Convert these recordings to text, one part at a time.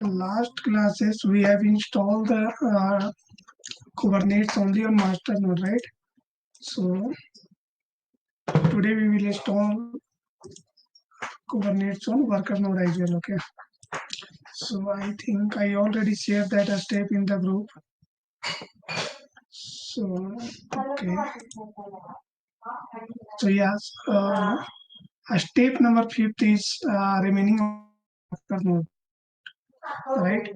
last classes we have installed the kubernates only on master node, right? So today we will install kubernates on worker node as well. Okay, so I think I already shared that a step in the group. So okay, so yes, a step number 5 is remaining on worker node, right?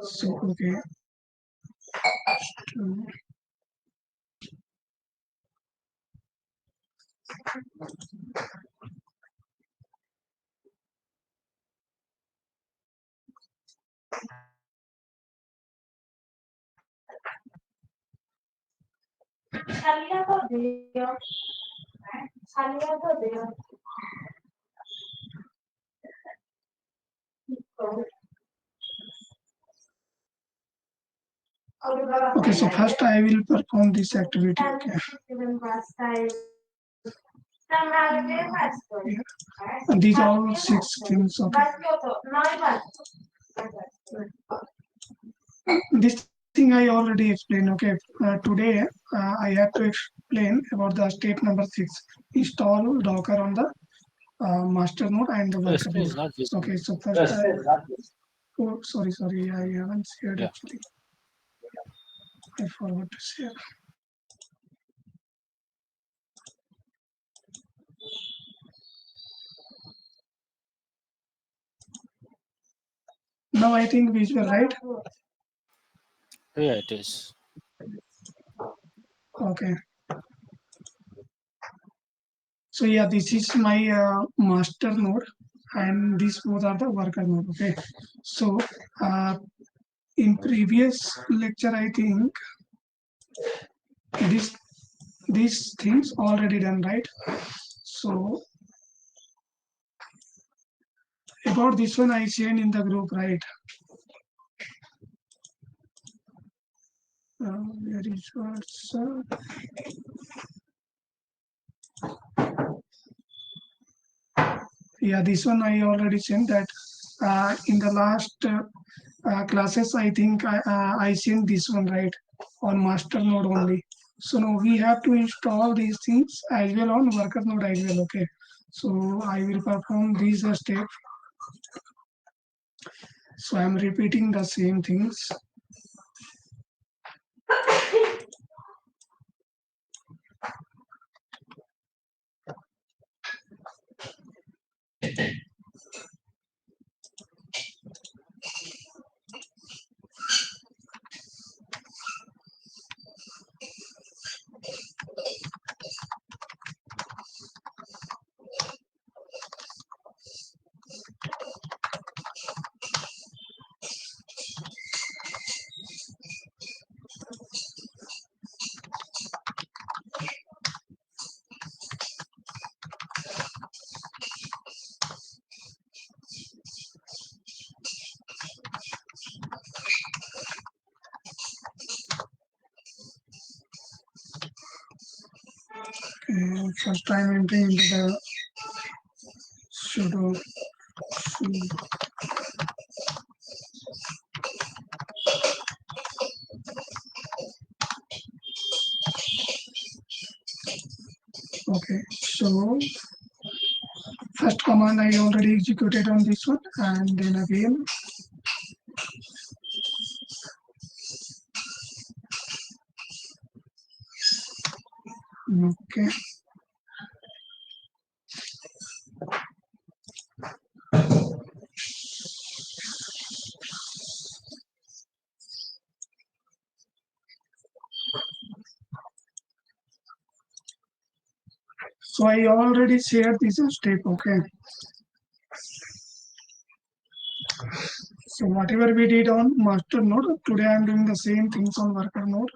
So okay, so, okay, so first I will perform this activity. Okay. And these are all 6 things. Okay. This thing I already explained. Okay. Today I have to explain about the step number 6. Install Docker on the master node and the The worker screen node. is not visible. Okay. So first, oh sorry, I haven't shared Yeah. actually. I forgot to share. Now I think visual, right? Yeah, it is. Okay. So yeah, this is my master node, and these both are the worker node. Okay. So uh, in previous lecture, I think this these things already done, right? So about this one, I shared in the group, right? Where is yours? Yeah, this one I already sent that in the last classes. I think I sent this one, right, on master node only. So now we have to install these things as well on worker node as well. Okay, so I will perform these steps. So I'm repeating the same things. First I'm entering into the sudo. Okay, so first command I already executed on this one, and then again. Okay. So I already shared this step. Okay. So whatever we did on master node, today I'm doing the same things on worker node.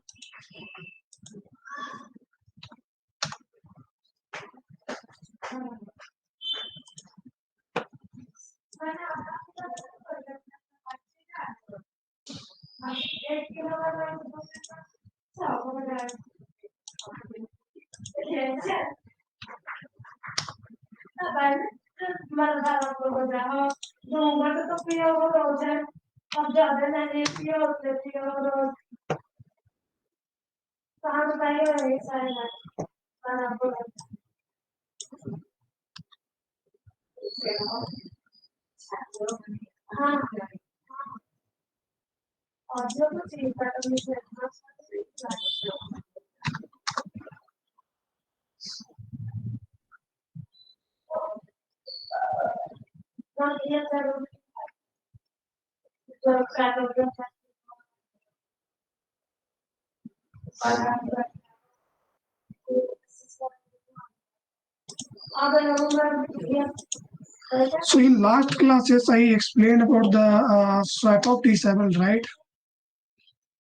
So in last classes, I explained about the swap of disable, right?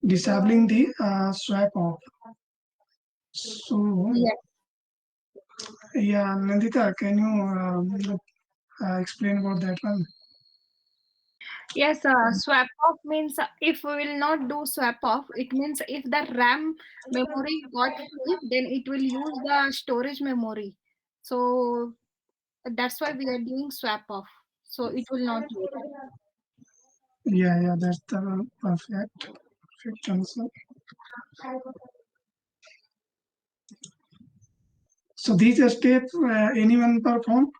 Disabling the swap off. So Yes. yeah, Nandita, can you explain about that one? Yes, swap off means if we will not do swap off, it means if the RAM memory got full, then it will use the storage memory. So that's why we are doing swap off. So it will not use. Yeah, yeah, that's the perfect answer. So these steps, anyone perform?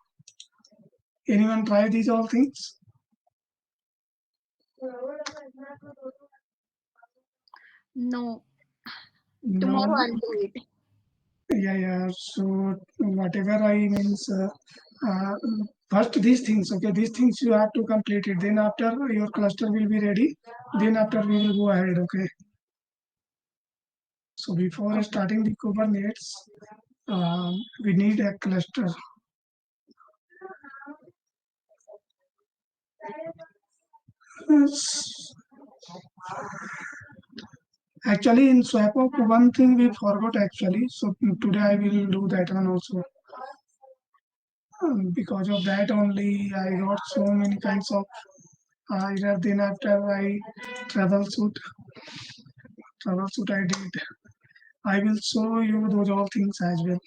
Anyone try these all things? No, tomorrow No. I'll do it. Yeah, yeah. So whatever I means, uh, first these things. Okay, these things you have to complete it. Then after your cluster will be ready. Then after we will go ahead. Okay. So before Okay. starting the Kubernetes, we need a cluster. Yes. Actually, in swap up, one thing we forgot actually. So today I will do that one also. Because of that only, I got so many kinds of error. Then after I troubleshoot, troubleshoot I did. I will show you those all things as well.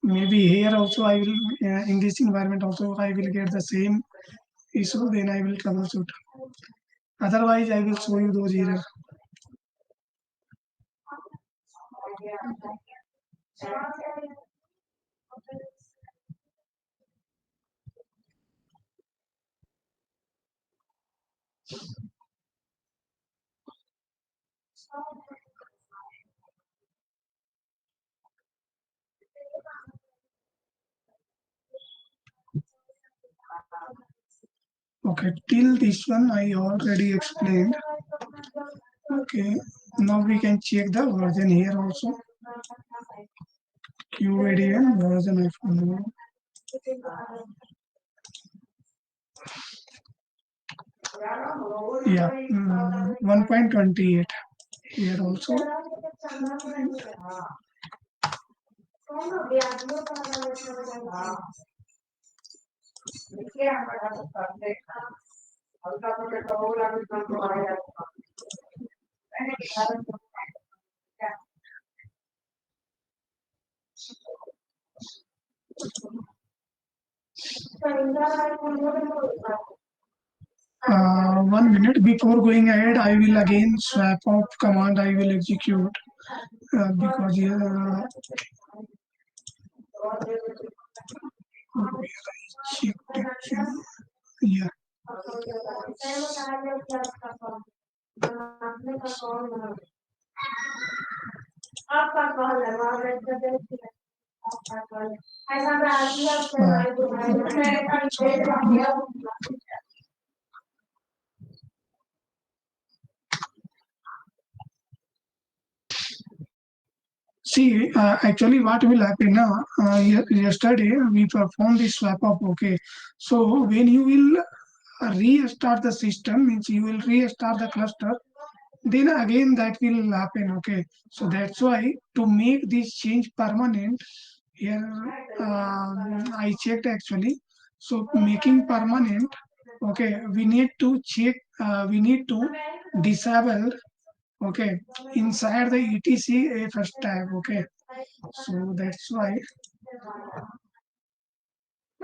Maybe here also I will, in this environment also I will get the same issue. Then I will troubleshoot. Otherwise, I will show you those error. Okay. Okay, till this one I already explained. Okay, now we can check the version here also. QADN version I found. Yeah, 1.28 here also. One minute before going ahead, I will again swap off command I will execute because here checked actually. Yeah. See, actually, what will happen now? Yesterday we performed the swap up. Okay, so when you will restart the system, means you will restart the cluster, then again that will happen. Okay, so that's why to make this change permanent, here I checked actually. So making permanent, okay, we need to check. We need to disable. Okay, inside the etc first tab. Okay, so that's why.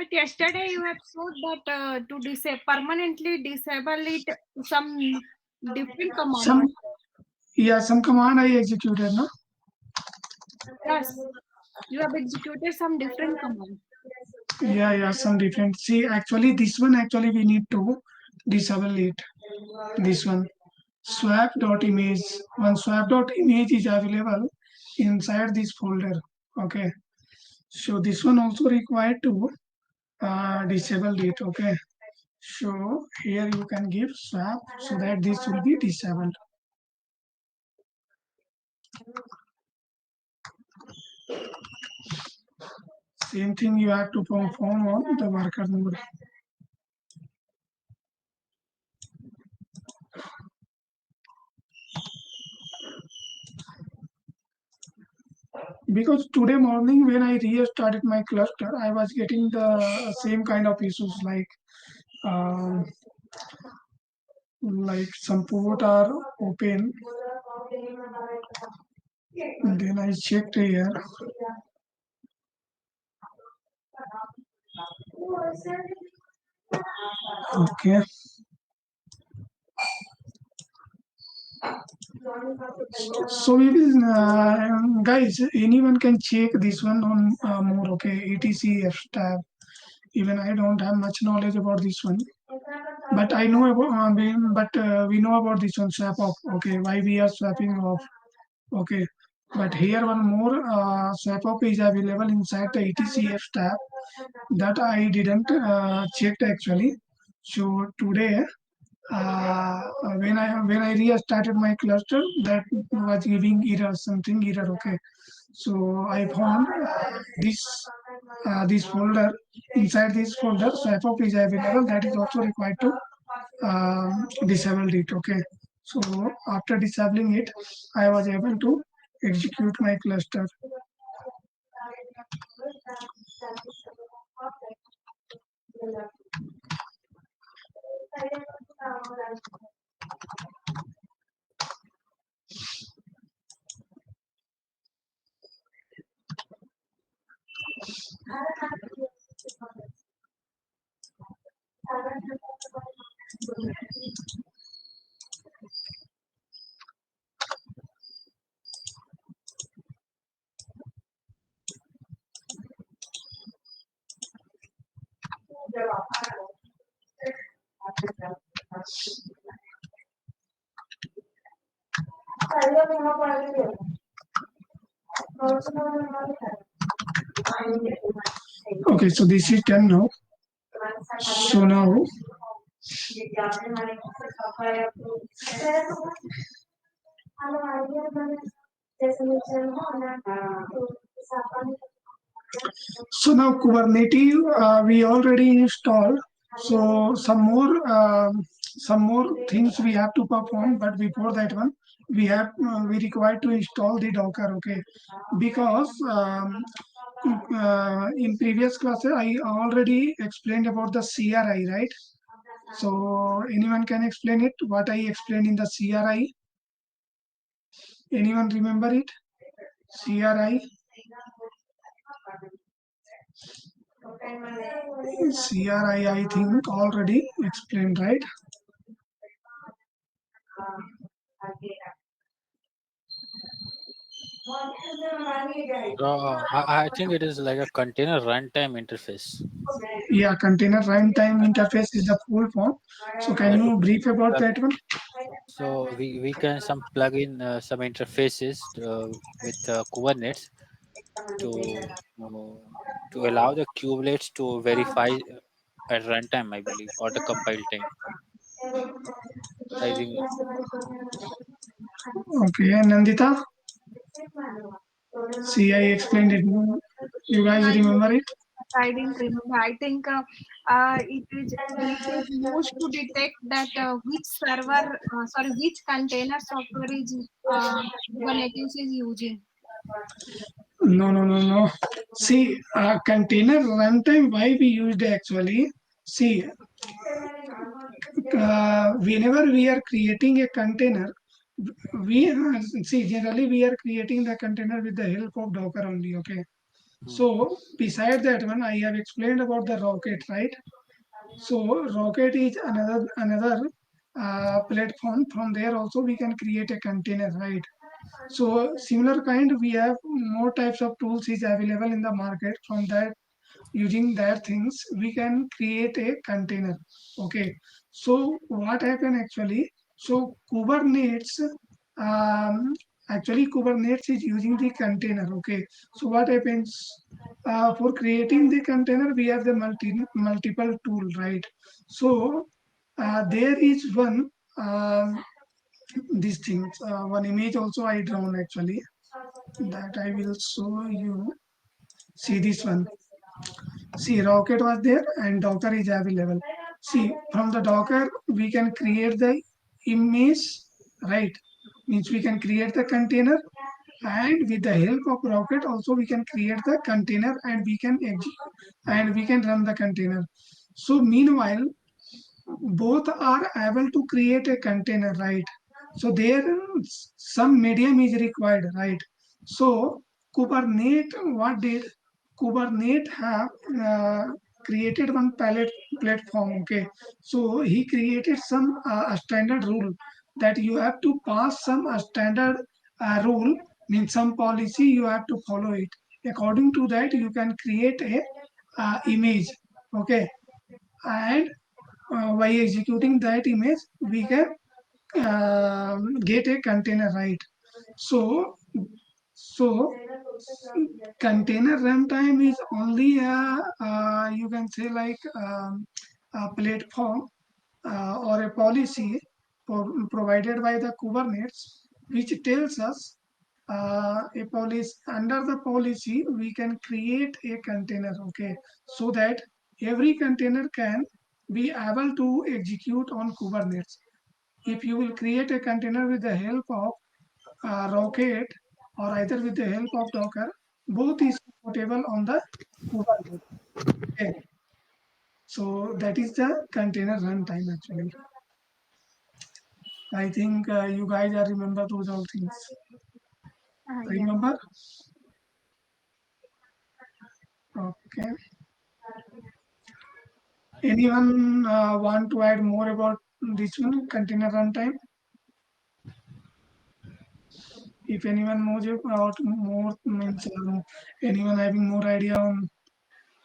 But yesterday you have showed that to permanently disable it, some different command. Some, yeah, some command I executed, no? Yes, you have executed some different command. Yeah, some different. See, actually, this one actually we need to disable it. This one swap.image. One swap.image is available inside this folder. Okay, so this one also required to disable it. Okay, so here you can give swap so that this will be disabled. Same thing you have to perform on the worker node. Because today morning when I restarted my cluster, I was getting the same kind of issues um, like some port are open. And then I checked here. Okay. So it is, guys, anyone can check this one on more. Okay, etc tab. Even I don't have much knowledge about this one, but I know about. We know about this one swap off. Okay, why we are swapping off. Okay, but here one more swap off is available inside the etcf tab that I didn't checked actually. So today when I restarted my cluster, that was giving error, something error. Okay, so I found this folder. Inside this folder swap is available, that is also required to disable it. Okay, so after disabling it, I was able to execute my cluster. Okay, so this is done now. So now Kubernetes we already installed. So some more things we have to perform. But before that one, we required to install the Docker. Okay, because in previous classes I already explained about the CRI, right? So anyone can explain it? What I explained in the CRI? Anyone remember it? CRI. CRI, I think already explained, right? I think it is like a container runtime interface. Yeah, container runtime interface is the full form. So can Yeah, you brief about plug, that one? so we can some plug in some interfaces with kubernetes to uh, to allow the kubelets to verify at runtime, I believe, or the compile time. I think Okay, Nandita. See, I explained it. You guys I remember it? I didn't remember. I think it is used to detect that which server, sorry, which container software is Kubernetes is using. No. See, container runtime, why we used actually? See, whenever we are creating a container, we see generally we are creating the container with the help of Docker only. Okay, So beside that one, I have explained about the rocket, right? So rocket is another platform. From there also we can create a container, right? So similar kind, we have more types of tools is available in the market. From that, using that things, we can create a container. Okay. So what happened actually? So Kubernetes, um, actually Kubernetes is using the container. Okay. So what happens? For creating the container, we have the multiple tool, right? So there is one. These things, one image also I drawn actually, that I will show you. See this one. See, rocket was there and docker is available. See, from the docker we can create the image, right? Means we can create the container, and with the help of rocket also we can create the container, and we can and we can run the container. So meanwhile, both are able to create a container, right? So there some medium is required, right? So Kubernetes, what did Kubernetes have created one palette platform. Okay, so he created some standard rule, that you have to pass some standard rule, means some policy you have to follow it. According to that you can create a image. Okay, and by executing that image we can get a container, right? So so container runtime is only a, you can say like, a platform or a policy provided by the Kubernetes, which tells us a policy. Under the policy we can create a container. Okay, so that every container can be able to execute on Kubernetes. If you will create a container with the help of rocket, or either with the help of docker, both is compatible on the Kubernetes. Okay, so that is the container runtime actually. I think you guys are remember those all things. Yeah. Remember? Okay. Anyone want to add more about this one, container runtime? If anyone knows about more, means anyone having more idea on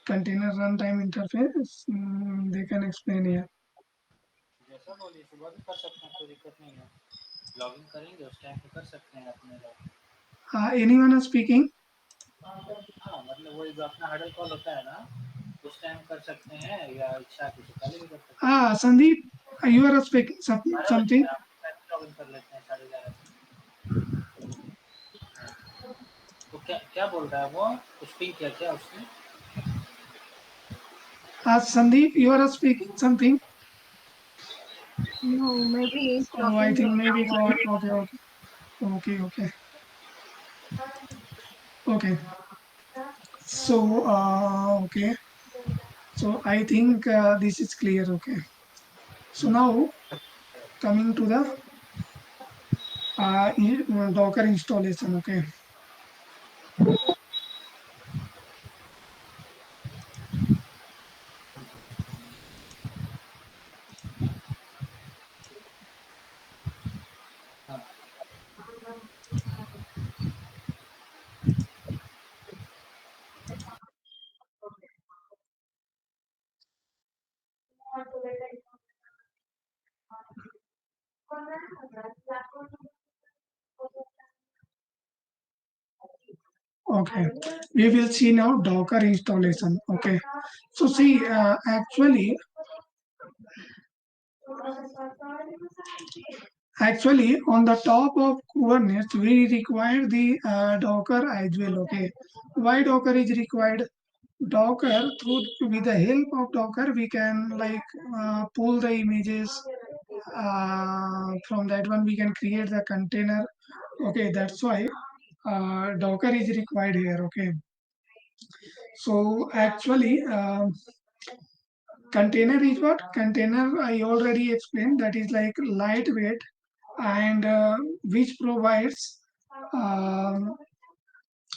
container runtime interface, they can explain here. जैसा बोलिए सुबह भी कर सकते हैं, कोई दिक्कत नहीं है। लॉगिन करेंगे उस टाइम पे कर सकते हैं अपने लोग। Anyone is speaking? हाँ मतलब वही जो अपना हडल कॉल होता है ना, उस टाइम कर सकते हैं या इच्छा की से पहले भी कर सकते हैं। Sandeep, you are speaking 12 बजे something. आप लॉगिन कर लेते हैं 11:30 से। तो क्या क्या बोल रहा है वो, कुछ पिंग किया क्या उसने? Sandeep, you are speaking something. No, maybe he's Oh, I talking think with maybe someone. call. Okay, okay, okay, okay, okay. So, okay. So I think this is clear. Okay. So now coming to the Docker installation. Okay. हाँ। Okay. We will see now Docker installation. Okay. So see, actually, on the top of Kubernetes, we require the Docker as well. Okay, why Docker is required? Docker, through with the help of Docker, we can like pull the images. From that one, we can create the container. Okay, that's why Docker is required here. Okay, so actually, container is what? Container I already explained. That is like lightweight, and which provides um,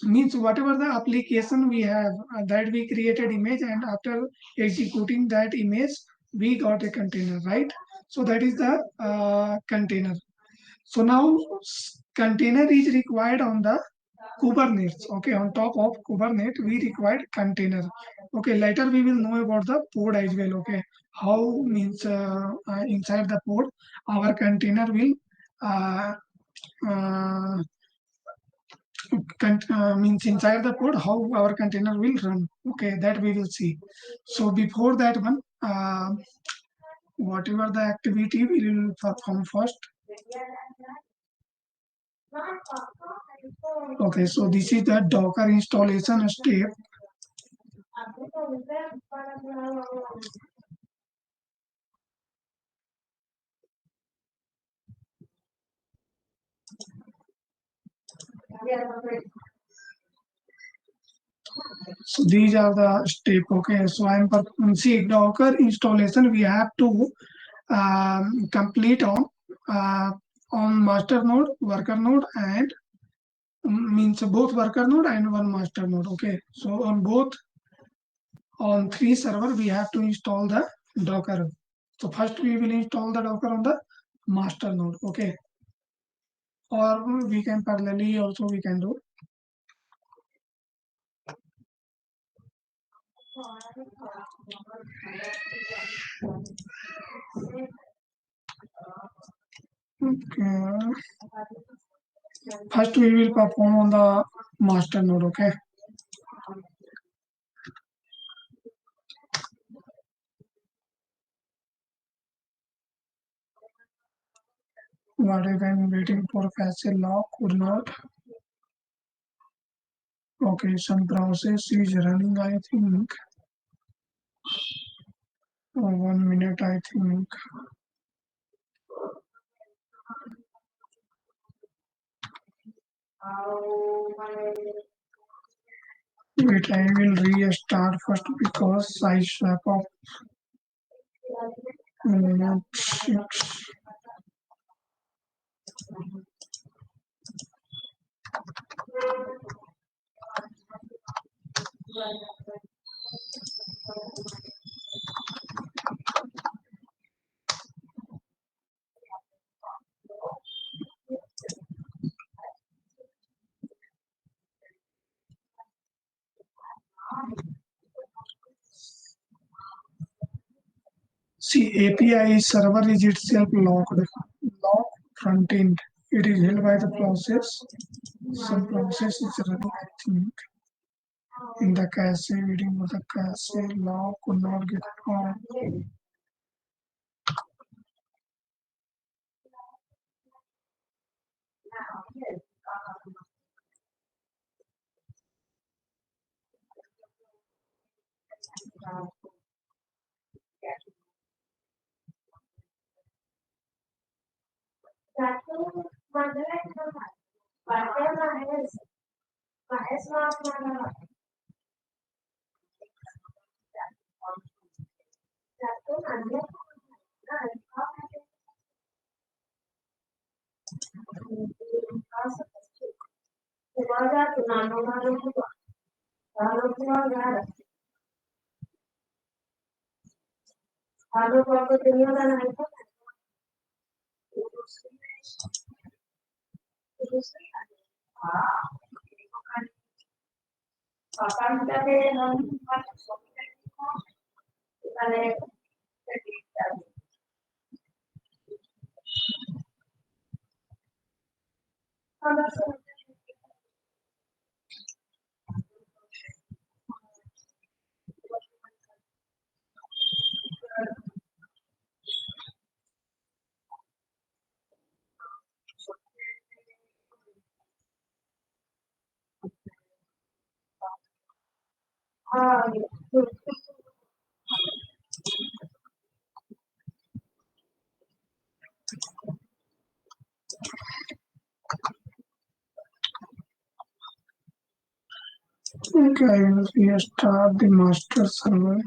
means whatever the application we have, that we created image, and after executing that image we got a container, right? So that is the container. So now container is required on the Kubernetes. Okay, on top of Kubernetes, we required container. Okay, later we will know about the pod as well. Okay, how means inside the pod, our container will uh, uh, means inside the pod how our container will run. Okay, that we will see. So before that one, whatever the activity we will perform first. Okay, so this is the Docker installation step. So these are the step. Okay, so see Docker installation. We have to complete uh, on master node, worker node, and means both worker node and one master node. Okay, so on both, on three server we have to install the Docker. So first we will install the Docker on the master node. Okay, or we can parallelly also we can do. Okay. First we will perform on the master node. Okay. What if I'm waiting for cache lock could not. Okay, some process is running, I think. 1 minute, I think. Wait, I will restart first because I swap off. Minute 6. See, API server is itself locked. Lock front end. It is held by the process. Some process is running, I think. In the cache, waiting for the cache lock could not get on. Okay, I will restart the master server.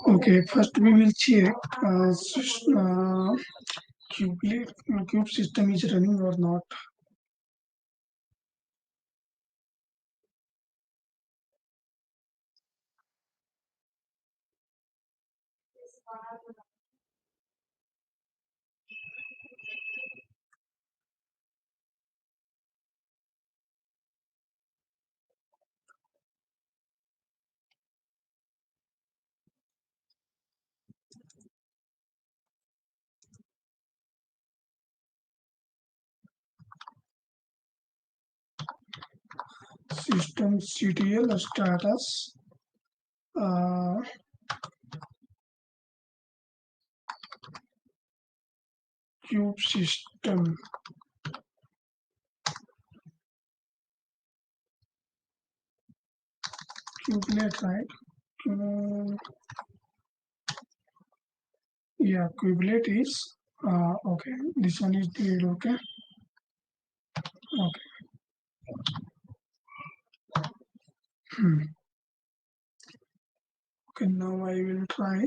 Okay, first we will check cube system is running or not. System CTL status uh, cube system kubelet, right? Uh, yeah, kubelet is okay. This one is the okay. Okay. Hmm. Okay, now I will try.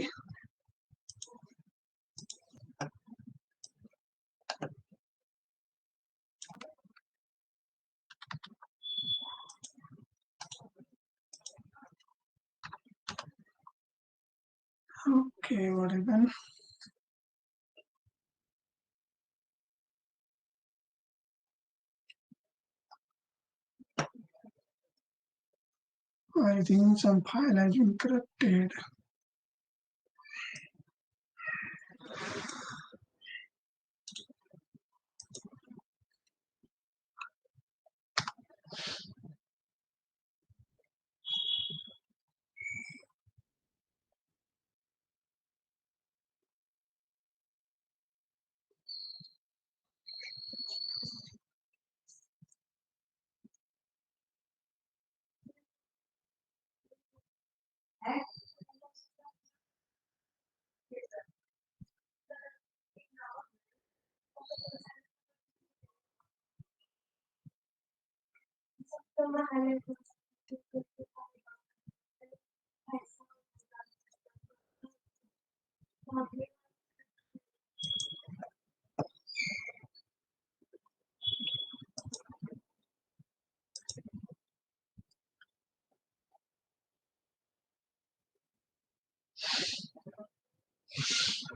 Okay, what happened? I think some file has been corrupted.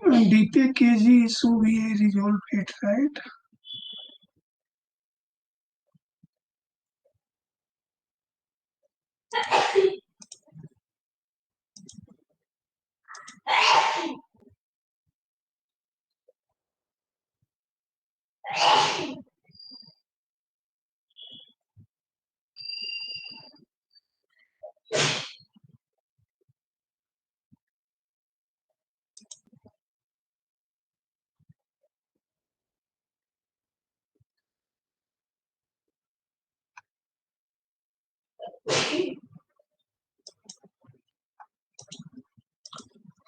DPKG issue we resolved it, right?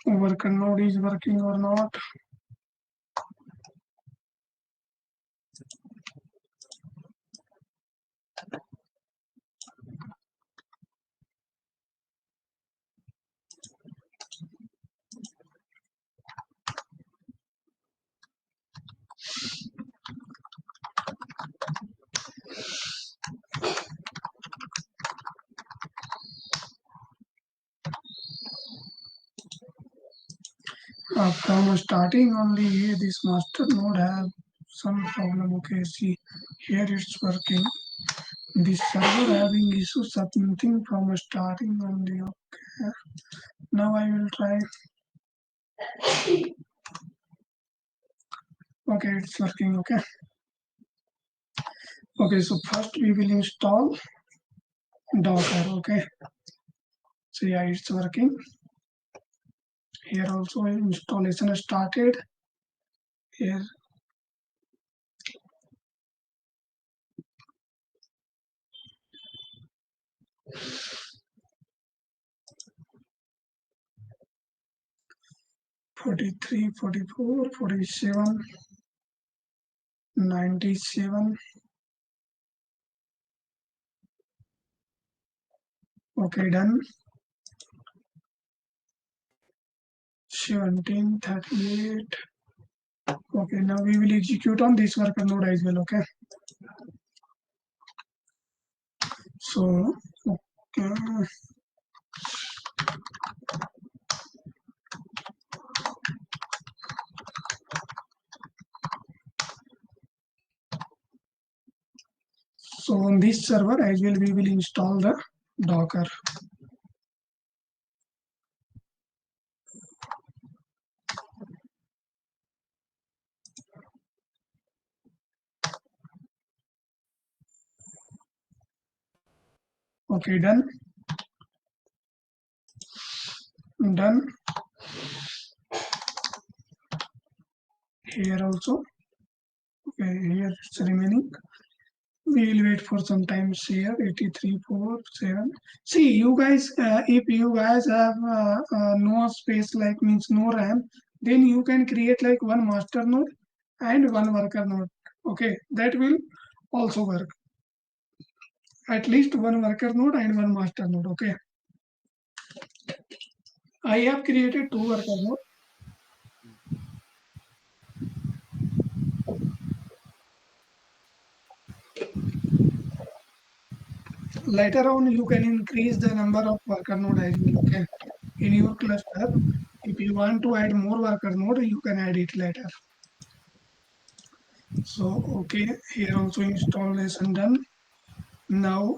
Worker node is working or not. From starting only this master node have some problem. Okay, see here it's working. This server having issue something from starting only. Okay. Now I will try. Okay, it's working. Okay. Okay, so first we will install Docker. Okay. So yeah, it's working. Here also installation started. Here 43, 44, 47, 97. Okay, done. 1738. Okay, now we will execute on this worker node as well. Okay, so okay. So on this server as well, we will install the Docker. Okay, done. Done. Here also. Okay, here it's remaining. We will wait for some time here. 83, 4, 7. See, you guys, if you guys have no space, like means no RAM, then you can create like one master node and one worker node. Okay, that will also work. At least one worker node and one master node. Okay, I have created two worker nodes. Later on, you can increase the number of worker node as well. Okay, in your cluster, if you want to add more worker node, you can add it later. So okay, here also installation done. Now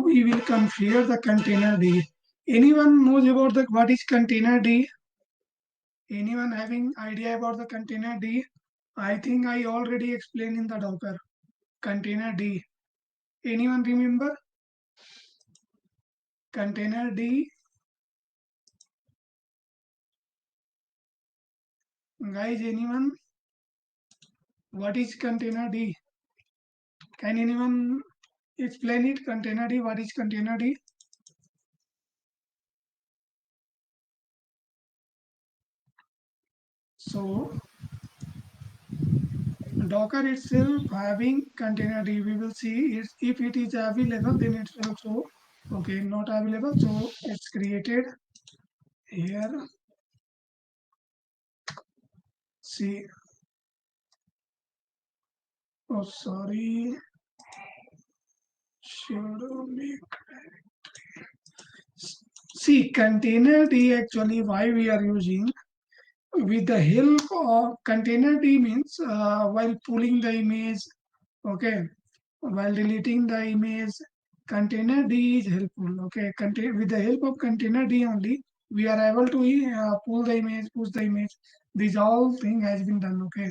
we will configure the container D. Anyone knows about the what is container D? Anyone having idea about the container D? I think I already explained in the Docker. Container D. Anyone remember? Container D. Guys, anyone? What is container D? Can anyone explain it? Container D. What is container D? So Docker itself having container D. We will see if it is available, then it's also okay. Not available, so it's created here. See, oh sorry, should make. See, container D actually why we are using with the help of container D means while pulling the image, okay, while deleting the image, container D is helpful. Okay, with the help of container D only, we are able to pull the image, push the image. This all thing has been done. Okay.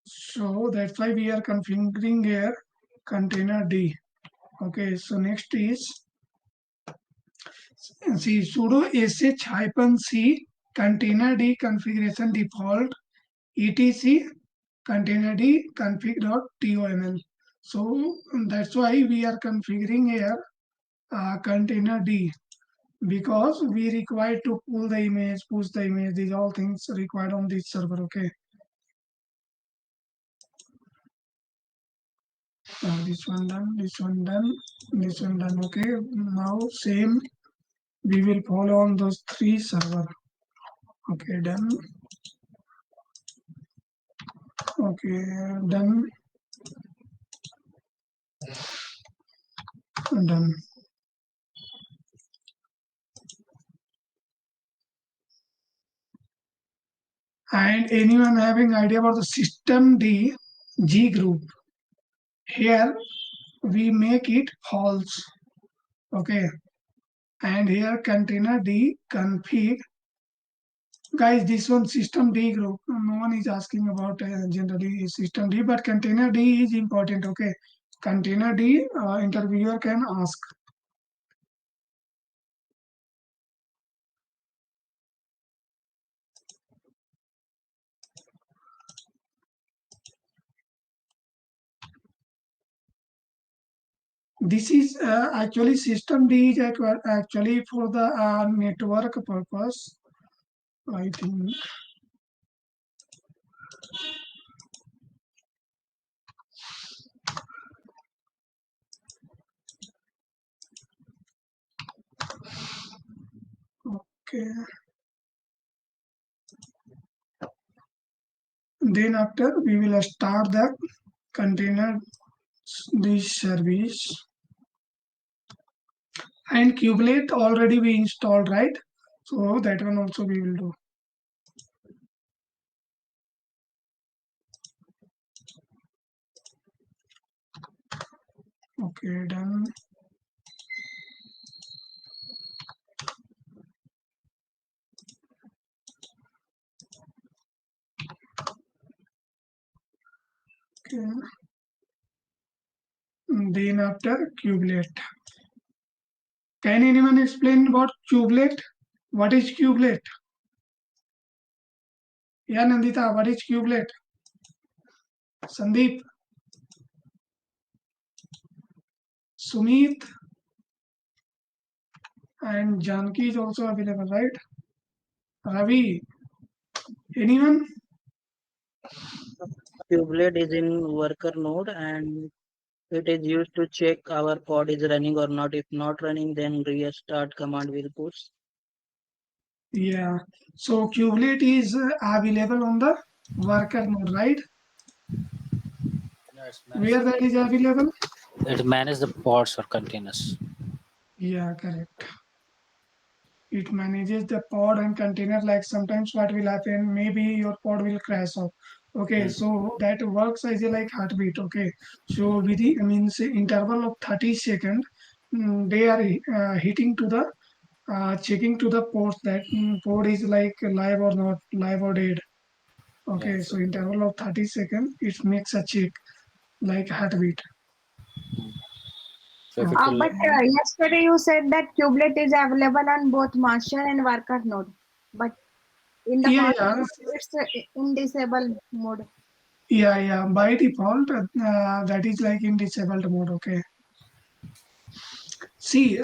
So that's why we are configuring here container D. Okay, so next is see sudo sh hyphen c container D configuration default etc container D config.toml. So that's why we are configuring here container D because we require to pull the image, push the image. These all things required on this server. Okay. This one done, this one done, this one done. Okay. Now same we will follow on those three server. Okay, done. Okay, done. Done. And anyone having idea about the system D G group? Here we make it false. Okay, and here container D config. Guys, this one system D group. No one is asking about generally system D, but container D is important. Okay, container D interviewer can ask. This is actually system D is actually for the network purpose. I think. Okay. Then after we will start the container this service, and kubelet already we installed, right? So that one also we will do. Okay, done. Okay. Then after kubelet. Can anyone explain about kubelet? What is kubelet? Yeah, Nandita, what is kubelet? Sandeep, Sumit, and Janki is also available, right? Ravi, anyone? Kubelet is in worker node and it is used to check our pod is running or not. If not running, then restart command will push. Yeah. So kubelet is available on the worker node, right? No, it's manage Where that is available? it manage the pods or containers. Yeah, correct. It manages the pod and container. Like sometimes what will happen, maybe your pod will crash off. Okay, Mm. so that works as a like heartbeat. Okay, so with the means interval of 30 seconds, they are hitting to the checking to the ports that port is like live or not, live or dead. Yeah. Okay, so interval of 30 seconds, it makes a check like heartbeat. So if it will, But Okay. yesterday you said that kubelet is available on both master and worker node. But in the Yeah, master yeah, node, it's in disable mode. yeah. By default, that is like in disabled mode. Okay. See,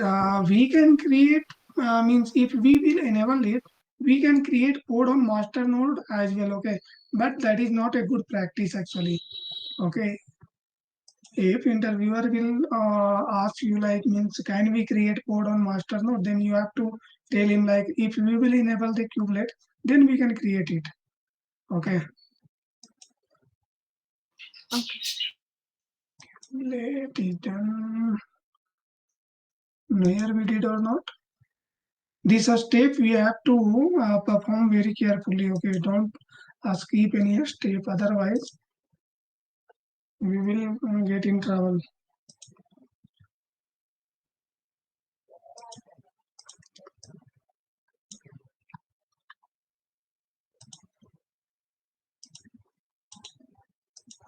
we can create, means if we will enable it, we can create code on master node as well, okay? But that is not a good practice actually, okay? If interviewer will ask you like, means can we create code on master node, then you have to tell him like, if we will enable the kubelet, then we can create it, okay? Okay. Let it done. Where we did or not? This a step we have to perform very carefully. Okay, don't skip any step. Otherwise, we will get in trouble.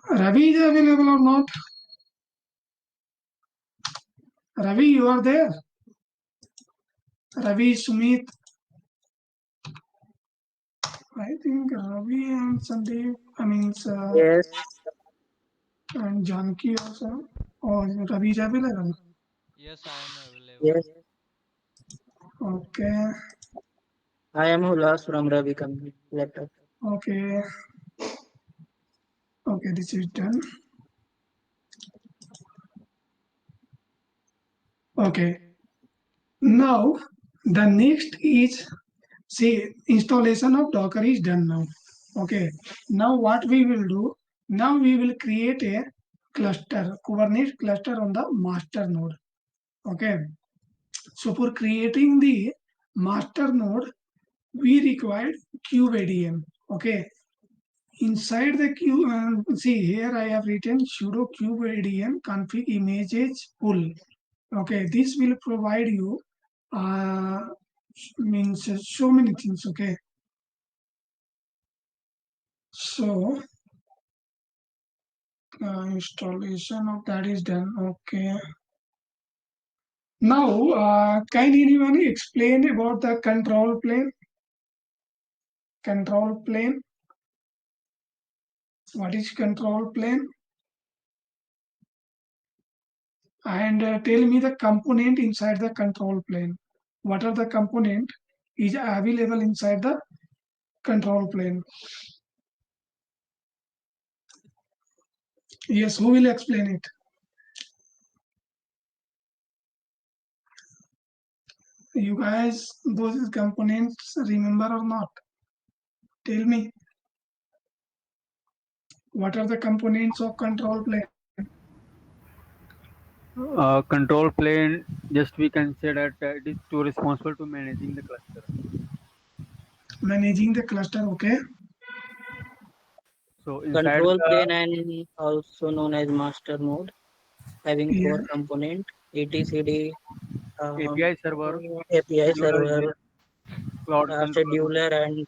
Ravi is available or not? Ravi, you are there. Ravi, Sumit. I think Ravi and Sandeep. I mean, Yes, and Janki also. Oh, Ravi is available. Yes, I am available. yes. Okay, I am Hulas from Ravi company laptop. okay, okay. This is done. Okay. Now the next is See, installation of Docker is done now. Okay. Now what we will do? Now we will create a cluster, Kubernetes cluster on the master node. Okay. So for creating the master node, we required kubeadm. Okay. Inside the see here I have written sudo kubeadm config images pool. Okay, this will provide you means so many things. Okay, so installation of that is done. Okay, now can anyone explain about the control plane? Control plane. What is control plane? And tell me the component inside the control plane. What are the component is available inside the control plane? Yes, who will explain it? You guys, those components remember or not? Tell me, what are the components of control plane? Control plane, just we can say that it is too responsible to managing the cluster. Managing the cluster, okay. So inside Control the plane and also known as master node, having Yeah, four component: etcd, API server, API scheduler, server, cloud controller, scheduler, and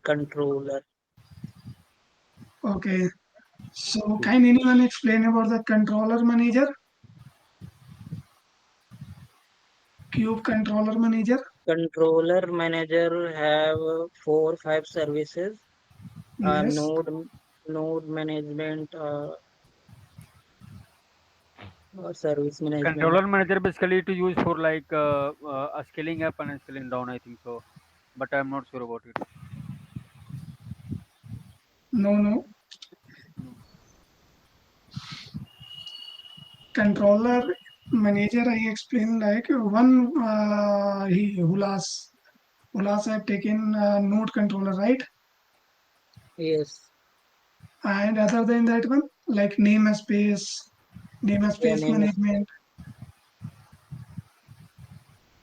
controller. okay. So can anyone explain about the controller manager? Cube controller manager? Controller manager have 4 5 services. Yes. Node management, service management. controller manager basically to use for like a scaling up and a scaling down, I think so, but I'm not sure about it. No, no. No. Controller manager, I explained like one Hulas have taken node controller, right? Yes, And other than that one, like yeah, namespace name is management,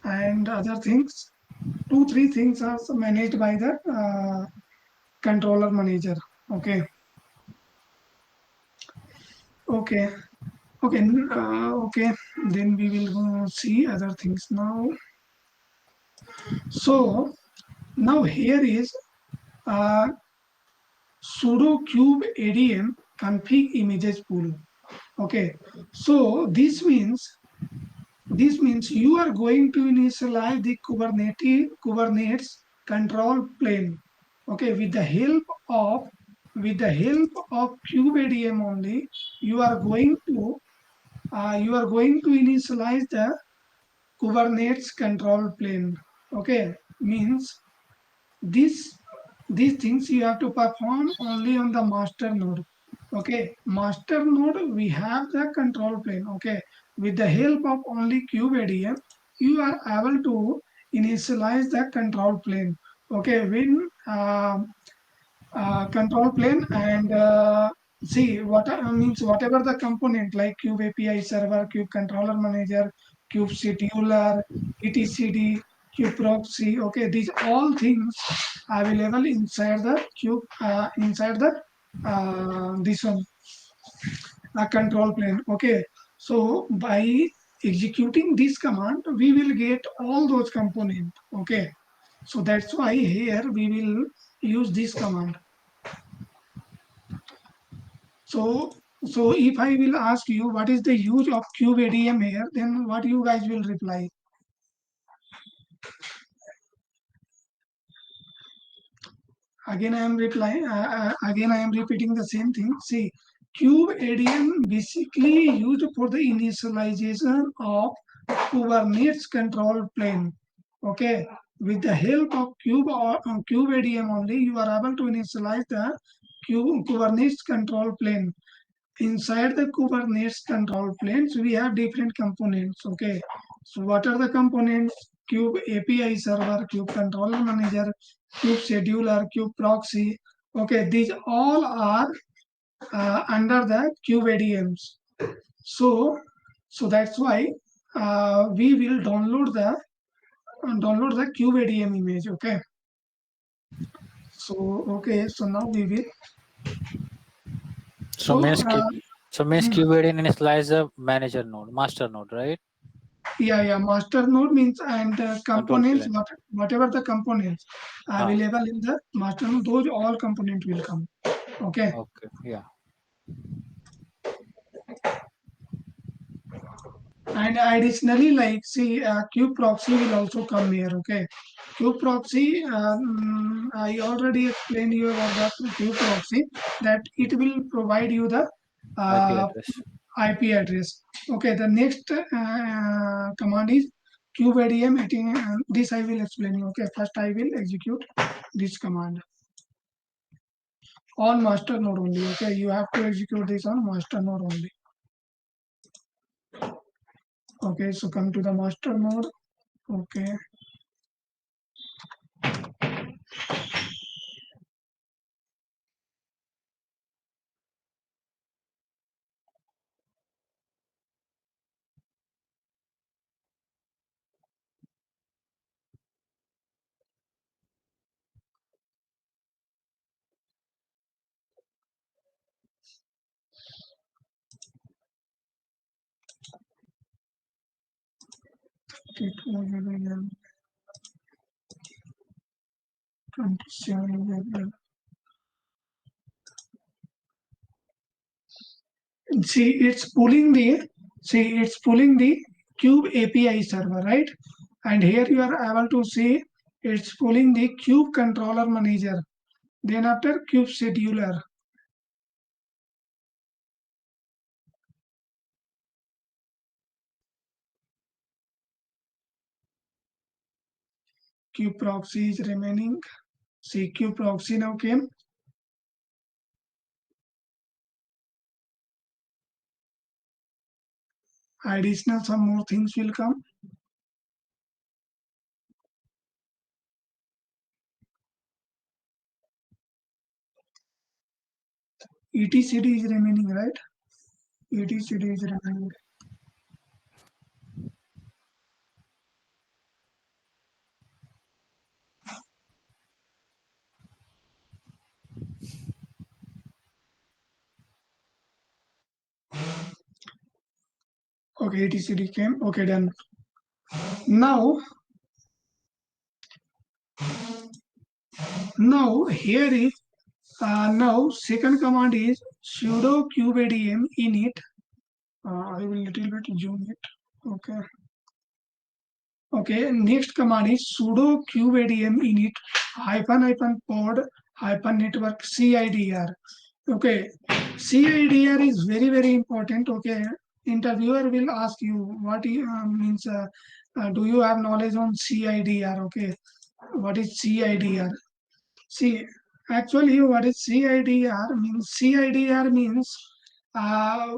and other things. Two, three things are managed by the controller manager. Okay, okay, okay, okay. Then we will go see other things now. So now here is uh, sudo cube adm config images pool. Okay, so this means you are going to initialize the Kubernetes control plane. Okay, with the help of kubeadm only, you are going to initialize the Kubernetes control plane. Okay, means this these things you have to perform only on the master node. Okay, master node we have the control plane. Okay, with the help of only kubeadm you are able to initialize the control plane. Okay, when control plane and see what means whatever the component like cube api server, cube controller manager, cube scheduler, etcd, cube proxy. Okay, these all things available inside the cube inside the this one control plane. Okay, so by executing this command we will get all those components. Okay, so that's why here we will use this command. So, so if I will ask you what is the use of kubeadm here, then what you guys will reply? Again, I am replying. Again, I am repeating the same thing. See, kubeadm basically used for the initialization of Kubernetes control plane. Okay, with the help of kubeadm only, you are able to initialize the Kubernetes control plane. Inside the Kubernetes control planes, we have different components. Okay, so what are the components? Cube API server, Cube controller manager, Cube scheduler, Cube proxy. Okay, these all are under the Cube ADMs. So, so that's why we will download the Cube ADM image. Okay. So okay, so now we will. So So means QVD initialize the manager node, master node, right? yeah, master node means and Control components, plane. whatever the components Ah, available in the master node, those all component will come. Okay. okay, yeah. And additionally, like see, kube proxy will also come here. Okay, kube proxy. I already explained you about the kube proxy that it will provide you the IP uh, address. IP address. Okay, the next command is kubeadm. This I will explain you. Okay, first I will execute this command on master node only. Okay, you have to execute this on master node only. Okay, so come to the master node. Okay. It will be 27. It's pulling the Cube API server, right? And here you are able to see it's pulling the Cube controller manager. Then after Cube scheduler. Cube proxy is remaining. See, Cube proxy now came. Additional some more things will come. ETCD is remaining, right? ETCD is remaining. Okay, ETCD came. Okay, done. Now here is now second command is sudo kubeadm init. I will little bit zoom it. Okay. Okay. Next command is sudo kubeadm init --pod -network CIDR. Okay. CIDR is very important. Okay. Interviewer will ask you what means. Do you have knowledge on CIDR? Okay. What is CIDR? See, actually, what is CIDR means? CIDR means, uh,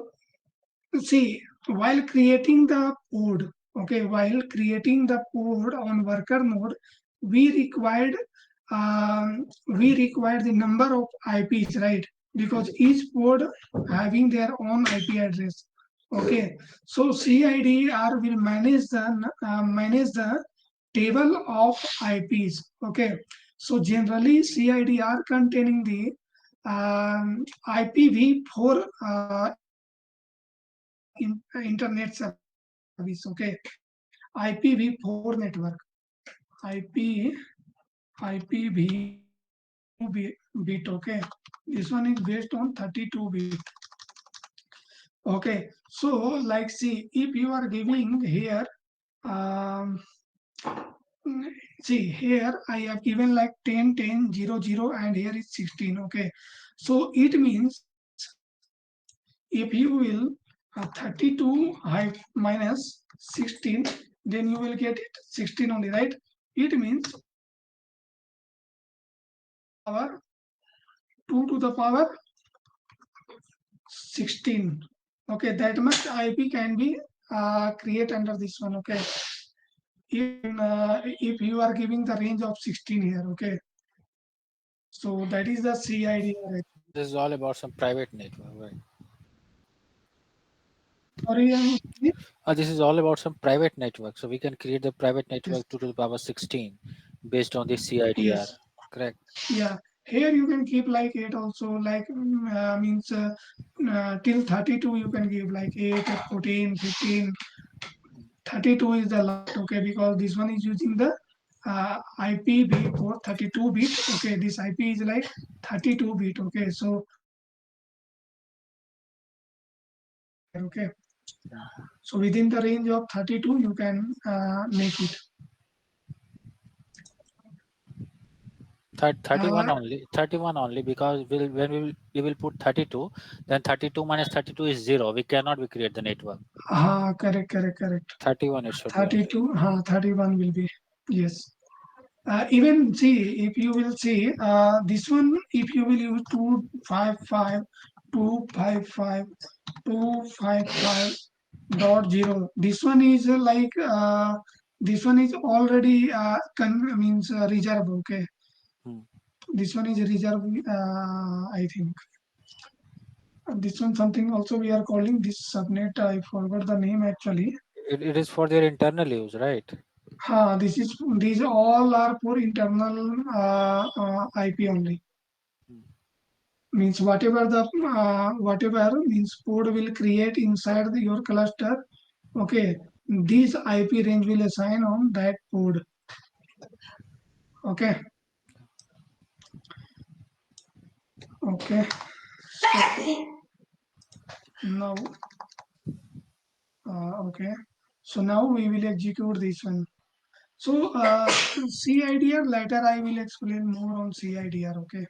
see, while creating the code, okay, while creating the code on worker node, we required the number of IPs, right? Because each pod having their own IP address. Okay, so CIDR will manage the table of IPs. Okay, so generally CIDR containing the IPv4 internet service. Okay, IPv4 network. IP IPv4 bit. Okay, this one is based on 32 bit. Okay, so like see, if you are giving here, um, see here I have given like 10 10 0 0 and here is 16. Okay, so it means if you will 32 minus 16, then you will get it 16 only, right? It means 2 2 to the power 16. Okay, that much IP can be create under this one. Okay, if you are giving the range of 16 here, okay, so that is the CIDR. This is all about some private network, right? Sorry, This is all about some private network. So we can create the private yes, network 2 to the power 16 based on the CIDR. yes, Correct. yeah. Here you can keep like 8 also, like means till 32 you can give like 8, 14, 15. 32 is the last, okay, because this one is using the IPv4 for 32 bit. Okay, this IP is like 32 bit. Okay, so here, okay, so within the range of 32 you can make it. 31 only, 31 only, because when we will put 32, then 32 minus 32 is 0. We cannot we create the network. Correct, correct, correct. 31 it should be only. 32, 31 will be, yes. Even see, if you will see this one, if you will use 255, 255, 255.0, this one is this one is already means reserve. Okay, Hmm. this one is reserve. I think this one something also we are calling this subnet. I forgot the name actually. It is for their internal use, right? This is these all are for internal IP only. Hmm. Means whatever means pod will create inside your cluster. Okay, this IP range will assign on that pod. Okay, okay. So now, okay. So now we will execute this one. So CIDR later I will explain more on CIDR. Okay.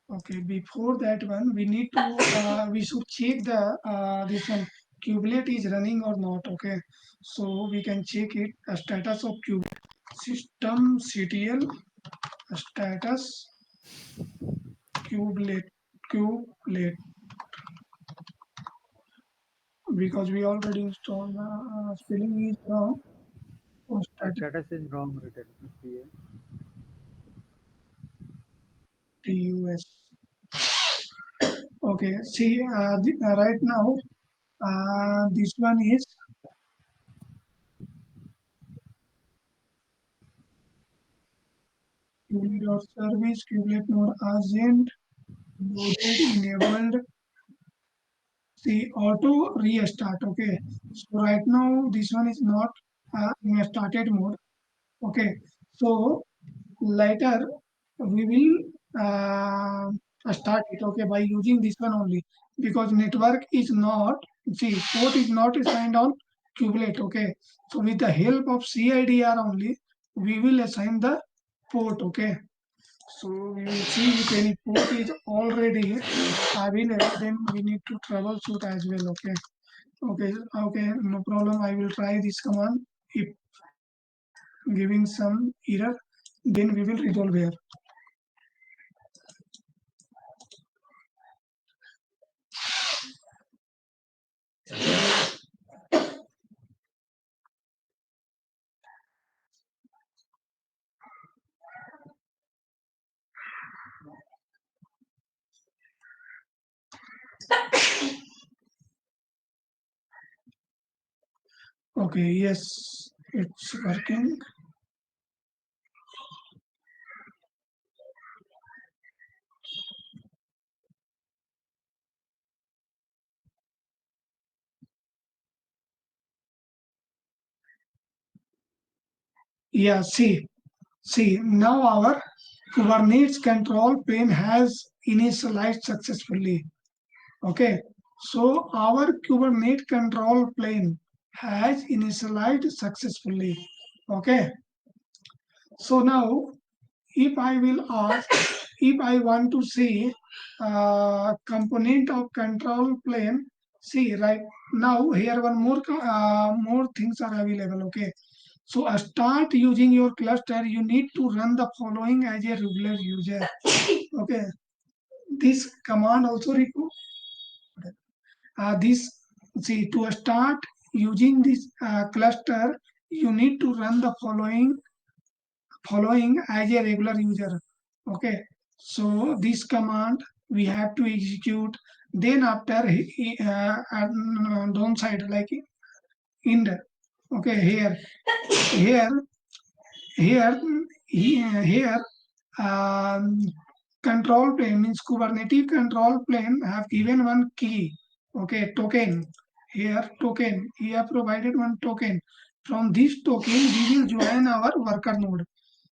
Okay, before that one, we need to we should check the this one kubelet is running or not. Okay, so we can check it status of systemctl status kubelet because we already installed spelling is wrong. So The status status is wrong written. See, tus. Okay, see right now this one is kubelet service kubelet node agent loaded enabled. See auto restart. Okay, so right now this one is not in a started mode. Okay, so later we will start it. Okay, by using this one only because network is not, see, port is not assigned on kubelet. Okay, so with the help of CIDR only we will assign the port. Okay, so we will see if any port is already available, then we need to troubleshoot as well. Okay. Okay. Okay. No problem. I will try this command. If giving some error, then we will resolve here. Okay. Yes, it's working. Yeah. See. Now our Kubernetes control plane has initialized successfully. Okay, so our Kubernetes control plane has initialized successfully. Okay, so now if I will ask, if I want to see component of control plane see right now here one more things are available. Okay, so start using your cluster. You need to run the following as a regular user. Okay, this command also this see to start using this cluster. You need to run the following as a regular user. Okay, so this command we have to execute. Then after downside like end. Okay, here here here um, control plane means Kubernetes control plane have given one key. Okay, token. Here token. He have provided one token. From this token we will join our worker node.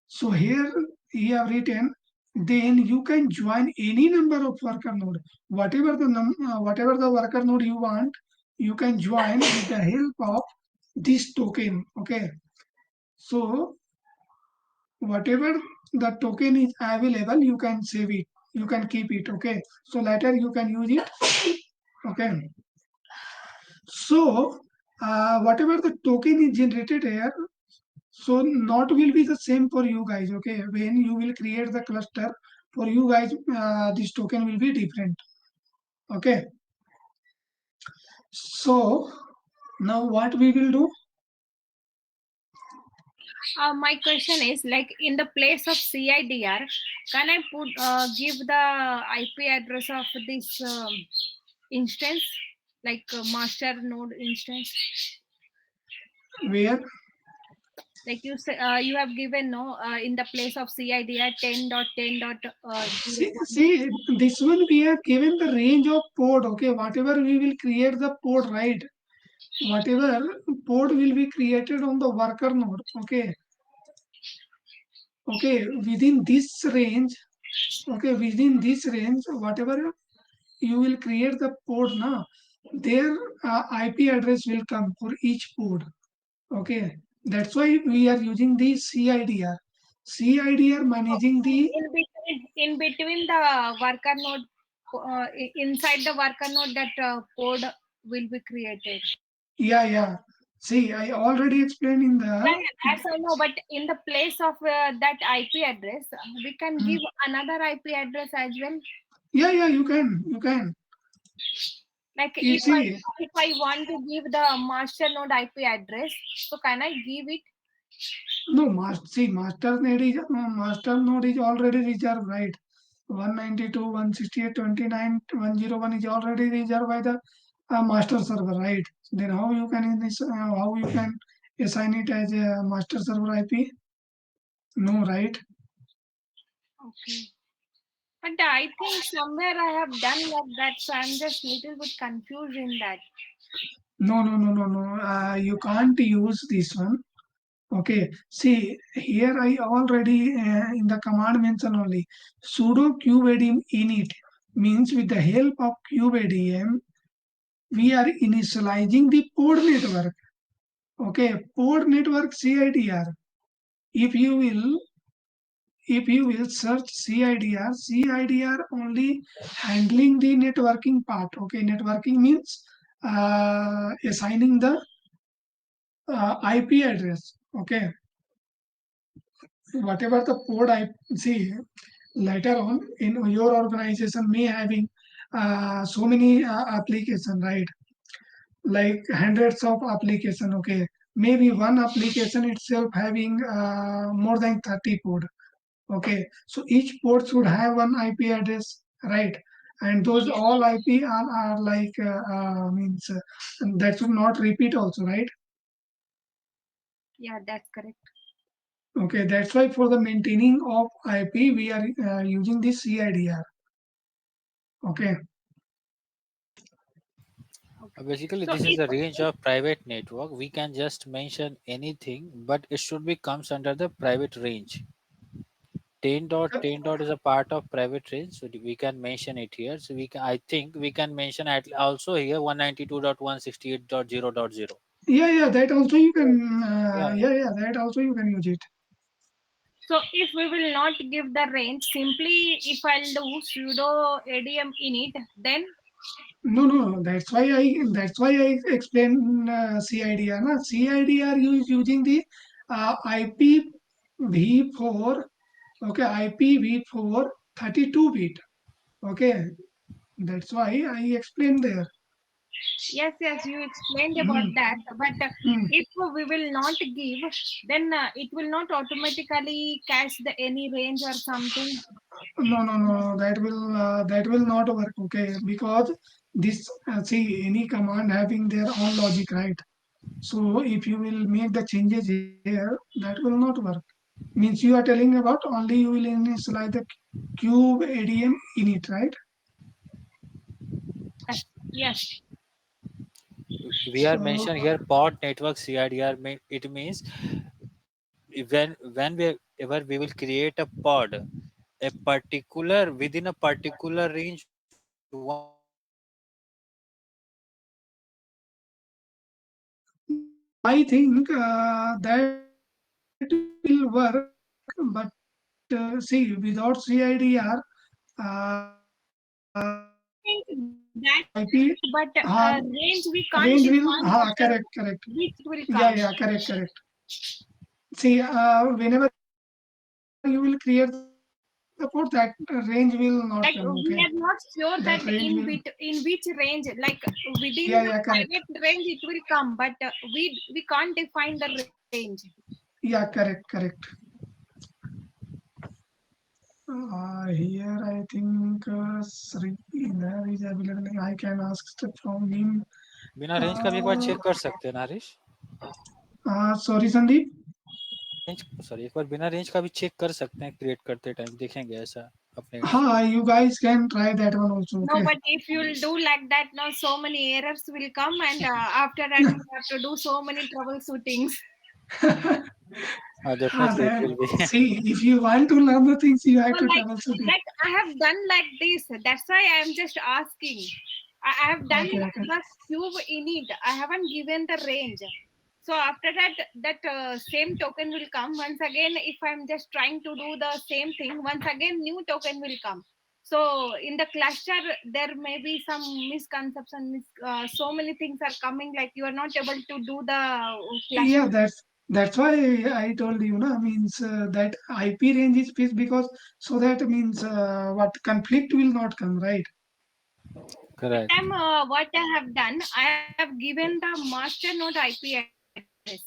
So here he have written, then you can join any number of worker node. Whatever the worker node you want, you can join with the help of this token. Okay. So whatever the token is available, you can save it. You can keep it. Okay. So later you can use it. Okay. So whatever the token is generated here, so not will be the same for you guys. Okay, when you will create the cluster for you guys, this token will be different. Okay, so now what we will do? My question is like in the place of CIDR, can I put give the IP address of this instance, like master node instance? Where Like you say, you have given no in the place of CIDR 10.10.01. see this one we have given the range of port. Okay, whatever we will create the port, right? Whatever port will be created on the worker node. Okay, okay, within this range. Okay, within this range, whatever you will create the port now, their IP address will come for each port. Okay, that's why we are using the CIDR So managing the. in between the worker node, inside the worker node, that code will be created. Yeah. See, I already explained in the. Yeah, that's I know, but in the place of that IP address, we can Hmm. give another IP address as well. Yeah, you can. Like You see, if I want to give the master node IP address, so can I give it? no, master node is already reserved, right? 192, 168, 29, 101 is already reserved by the master server, right? Then how you can assign it as a master server IP? No, right? Okay. But I think somewhere I have done like that, so I'm just little bit confused in that. No. You can't use this one. Okay. See, here I already in the command mention only sudo kubeadm init means with the help of kubeadm we are initializing the pod network. Okay, pod network CIDR. If you will, if you will search CIDR only handling the networking part. Okay, networking means assigning the IP address. Okay, whatever the pod I see later on in your organization may having so many application, right? Like hundreds of application. Okay, maybe one application itself having more than 30 port. Okay, so each port should have one IP address, right? And those Yes. all IP are like means that should not repeat also, right? Yeah, that's correct. Okay, that's why for the maintaining of IP we are using this CIDR. Okay, Okay. Basically, So this is if a range of private network. We can just mention anything, but it should be comes under the private range. 10.10 is a part of private range, so we can mention it here. So we can, I think we can mention at also here 192.168.0.0. yeah, that also you can. Yeah, Yeah, that also you can use it. so if we will not give the range, simply if I'll do sudo adm init, then No. That's why I explain CIDR. Na? CIDR is using the IPv4. Okay, IPv4 32 bit. Okay, that's why I explained there. Yes, yes, you explained about Hmm. that. But Hmm. if we will not give, then it will not automatically catch the any range or something. No. That will not work. Okay, because this see any command having their own logic, right? So if you will make the changes here, that will not work. Means you are telling about only you will initialize the cube ADM in it, right? Yes, yes. We are So mentioned here pod network CIDR. It means whenever we will create a pod, a particular within a particular range, one particular network yeah, I think that will work, but see, without CIDR, I think that IP, will work, but range we can't range will, define after correct. which it will Yeah, come. yeah, correct. See, whenever you will create the port, that range will not come. Okay, that Like range we will, are not sure that in which range, like yeah, within yeah, the correct. private range it will come, but we can't define the range. Yeah, correct. Here I think Sri there is available. I can ask from him. बिना range का भी एक बार Uh, check कर सकते हैं नारिश. sorry, Sandeep. Range sorry एक बार बिना range का भी चेक कर सकते हैं क्रिएट करते टाइम देखेंगे ऐसा अपने एंड से. You guys can try that one also. No, Okay. but if you'll do like that, now so many errors will come, and after that we have to do so many troubleshootings. Definitely it Then, will be. see, if you want to learn the things, you have So to troubleshoot it. like I have done like this. That's why I am just asking. I have done Okay. the cube in it. I haven't given the range. So after that, that same token will come once again. If I'm just trying to do the same thing, once again new token will come. So in the cluster, there may be some misconception. So many things are coming. Like you are not able to do the Yeah, cluster. that's why I told you, na, means that IP range is fixed because so that means what conflict will not come, right? That Correct. time, what I have done, I have given the master node IP address.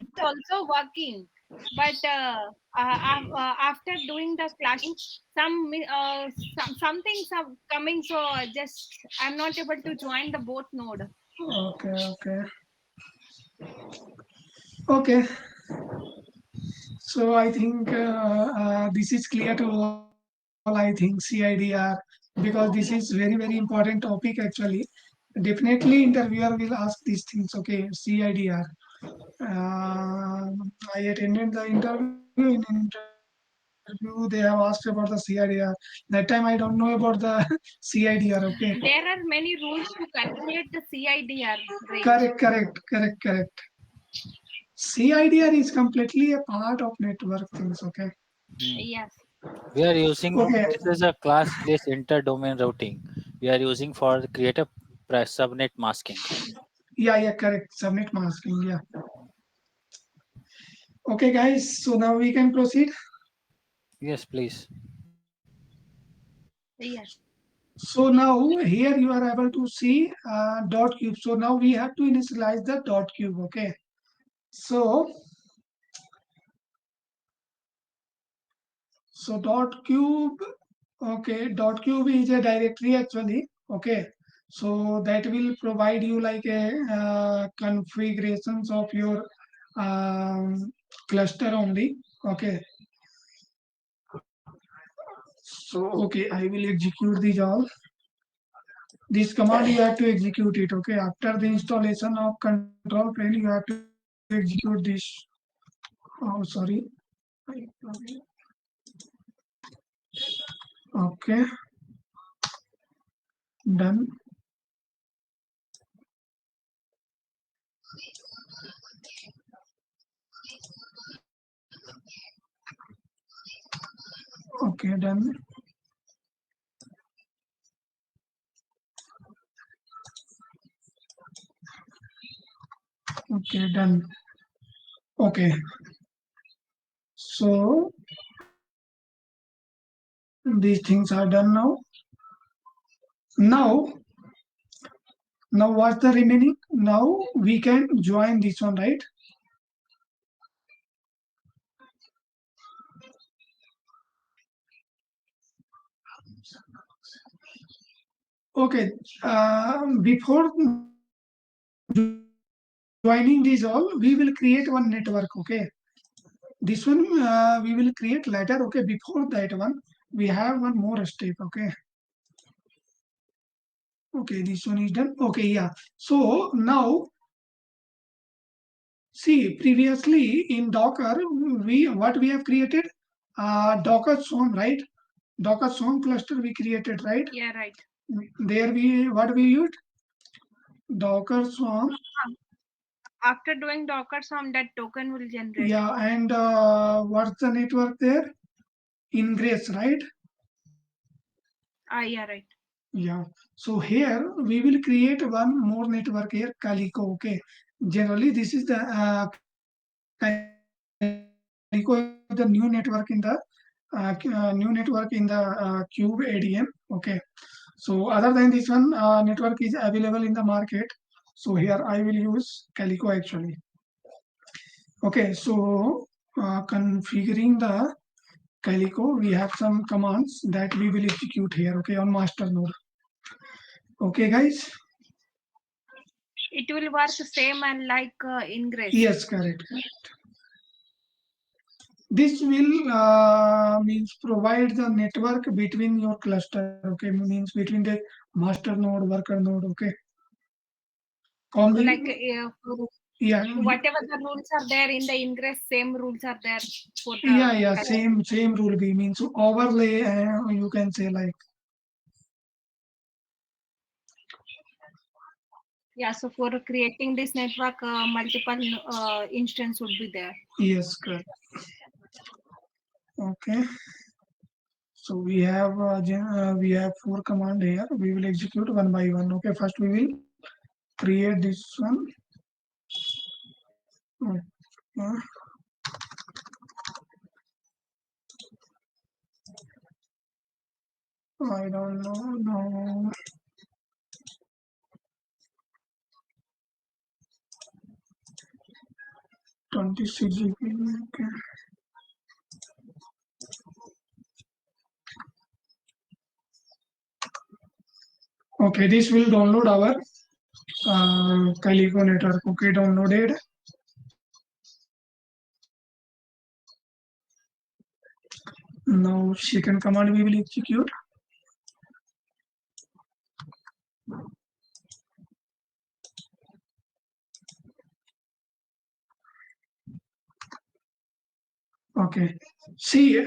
It's also working, but after doing the clashing, some things are coming. So just I'm not able to join the both node. Okay. Okay. So I think this is clear to all. I think CIDR because this is very important topic actually. Definitely interviewer will ask these things. Okay, CIDR. I attended the interview. In interview, they have asked about the CIDR. That time I don't know about the CIDR. Okay, There are many rules to calculate the CIDR range. correct. CIDR is completely a part of network things. Okay, Hmm. Yes. We are using okay. this is a class based inter-domain routing. We are using for the create a subnet masking. Yeah, correct. Subnet masking. Yeah. Okay, guys. So now we can proceed. Yes, please. Yes. So now here you are able to see dot cube. So now we have to initialize the dot cube. Okay. So dot cube. Okay, dot cube is a directory actually. Okay. So that will provide you like a configurations of your cluster only. Okay. So okay, I will execute these all. This command you have to execute it. Okay, after the installation of control plane you have to execute this. Oh, sorry. Okay, done. Okay, done. Okay, done. Okay, so these things are done now. Now, now what's the remaining? Now we can join this one, right? Okay, before joining these all, we will create one network. Okay, this one we will create later. Okay, before that one, we have one more step. Okay, okay, this one is done. Okay, yeah. So now, see, previously in Docker, we what we have created, Docker Swarm, right? Docker Swarm cluster we created, right? Yeah, right. There we what we used Docker Swarm. After doing Docker swarm, that token will generate. Yeah, and what's the network there? Ingress, right? Yeah, right. Yeah. So here we will create one more network here, Calico. Okay. Generally, this is the Calico is the new network in the new network in the Cube ADM. Okay. So other than this one, network is available in the market. So here I will use Calico actually. Okay. So configuring the Calico, we have some commands that we will execute here. Okay, on master node. Okay, guys. It will work same and like Ingress. Yes, correct. This will means provide the network between your cluster. Okay, means between the master node, worker node. Okay, So only like yeah, whatever the rules are there in the Ingress, same rules are there for the yeah. Same rule be means overlay. You can say like yeah. So for creating this network, multiple instance would be there. yes, correct. Okay. So we have four command here. We will execute one by one. Okay, first we will create this one. Okay. I don't know. No. 26 GB. Okay. Okay, this will download our Calico network. Okay, downloaded. Now second command we will execute. Okay. See,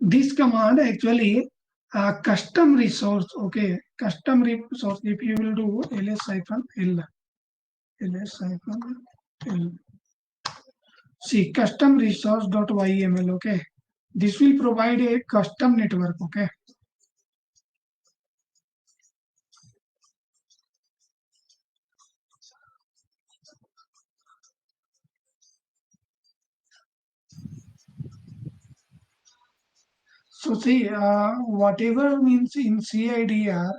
this command actually custom resource. Okay, custom resource. If you will do ls-l. See, custom resource.yml. Okay, this will provide a custom network. Okay. So see, whatever means in CIDR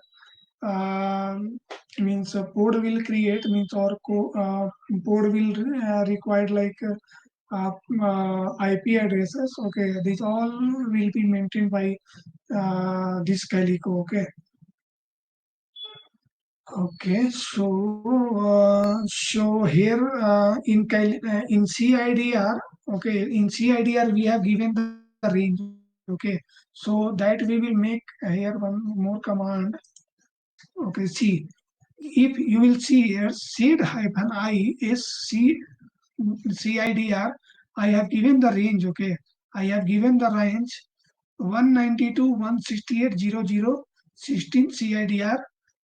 means pod will create means or pod will require like IP addresses. Okay, these all will be maintained by this Calico. Okay. Okay, so here in CIDR, okay, in CIDR we have given the range. Okay, so that we will make here one more command. Okay, see, if you will see here seed hyphen I is CIDR. I have given the range. Okay, I have given the range 192.168.00.16 CIDR.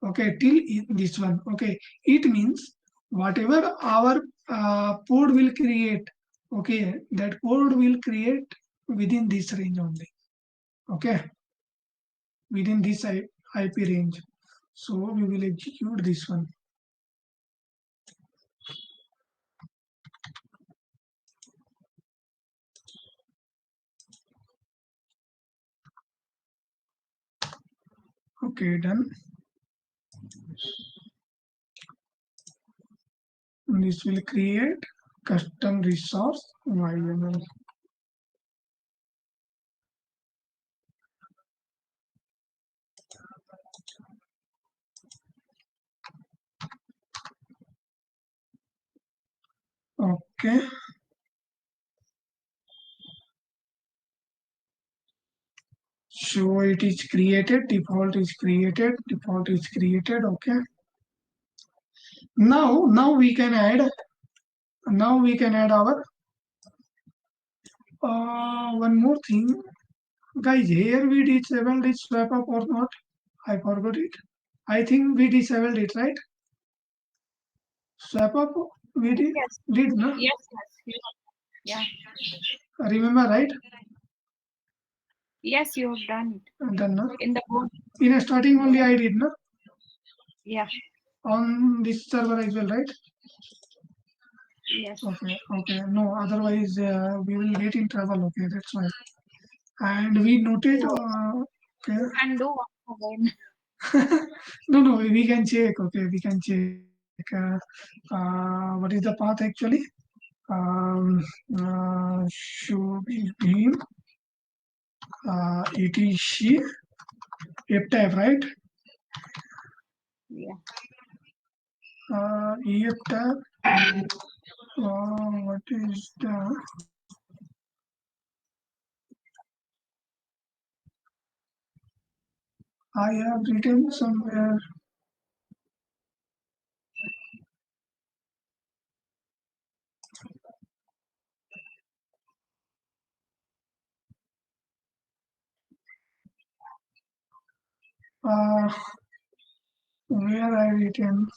Okay, till this one. Okay, it means whatever our pod will create. Okay, that pod will create within this range only. Okay, within this IP range. So we will execute this one. Okay, done. This will create custom resource YML. Okay. So it is created, default is created, default is created. Okay. Now we can add our one more thing. Guys, here we disabled this swap up or not? I forgot it. I think we disabled it, right? Swap up we Yes, did no? yes, yeah, Remember, right? yes, you have done it Done no? in the board. In a starting only I did no? Yeah, On this server as well, right? yes. Okay, okay. No, otherwise we will get in trouble. Okay, that's why. And we noted. So Okay. you can do once again. No, no, we can check. Okay, we can check. What is the path actually? Um, should be etc f tab, right? Yeah. Ef tab. What is the? I have written somewhere. Uh, where I written.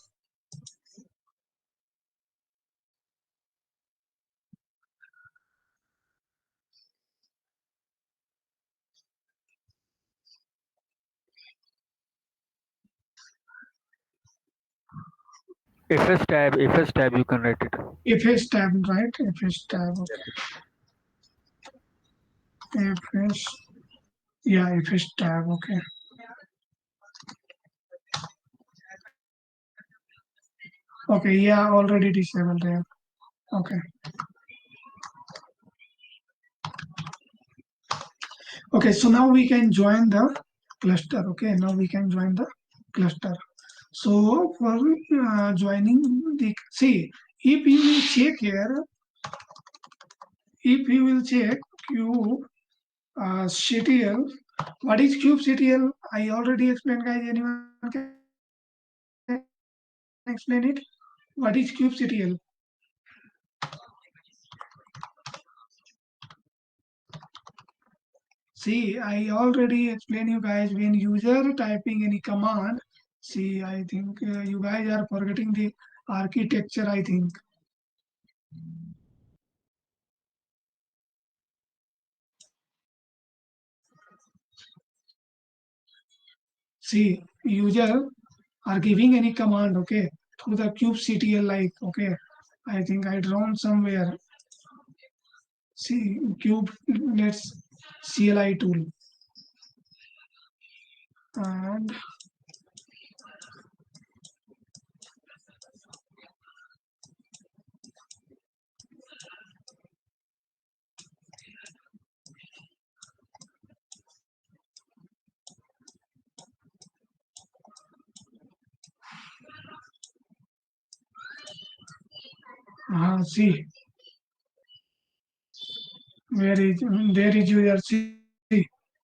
Fs tab, you can write it. Fs tab, right? Fs tab. Okay. Fs. Yeah, Fs tab. Okay. Okay. Yeah, already disabled there. Okay. Okay. So now we can join the cluster. Okay. Now we can join the cluster. So for joining the see, if you will check here, if you will check cube CTL, what is cube CTL? I already explained, guys. Anyone can explain it? What is cube CTL? See, I already explained you guys when user typing any command. See, I think you guys are forgetting the architecture. I think. See, user are giving any command, okay, through the kubectl, like, okay, I think I drawn somewhere. See, kubernetes CLI tool, and see, where is there is user. See,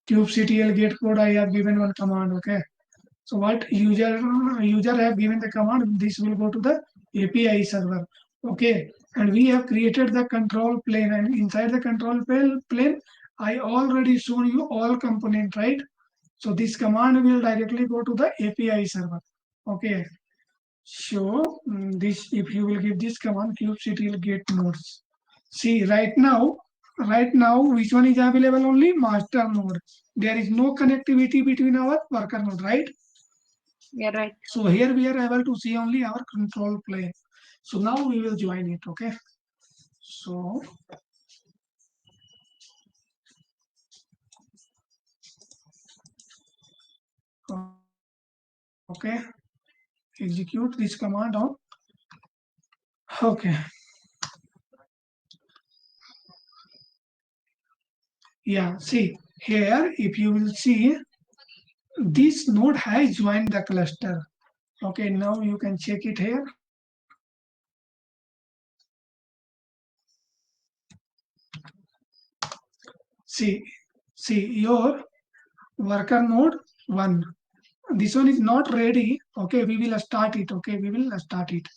kubectl get code. I have given one command, okay. So what user have given the command, this will go to the API server. Okay. And we have created the control plane, and inside the control plane, I already shown you all component, right? So this command will directly go to the API server. Okay. So this, if you will give this command, kubectl get nodes. See, right now, which one is available? Only master node. There is no connectivity between our worker node, right? Yeah, right. So here we are able to see only our control plane. So now we will join it. Okay. So okay. Okay, execute this command on. Okay, yeah, see here, if you will see, this node has joined the cluster. Okay, now you can check it here. See, see your worker node 1. This one is not ready. Okay, we will start it. Okay, we will start it.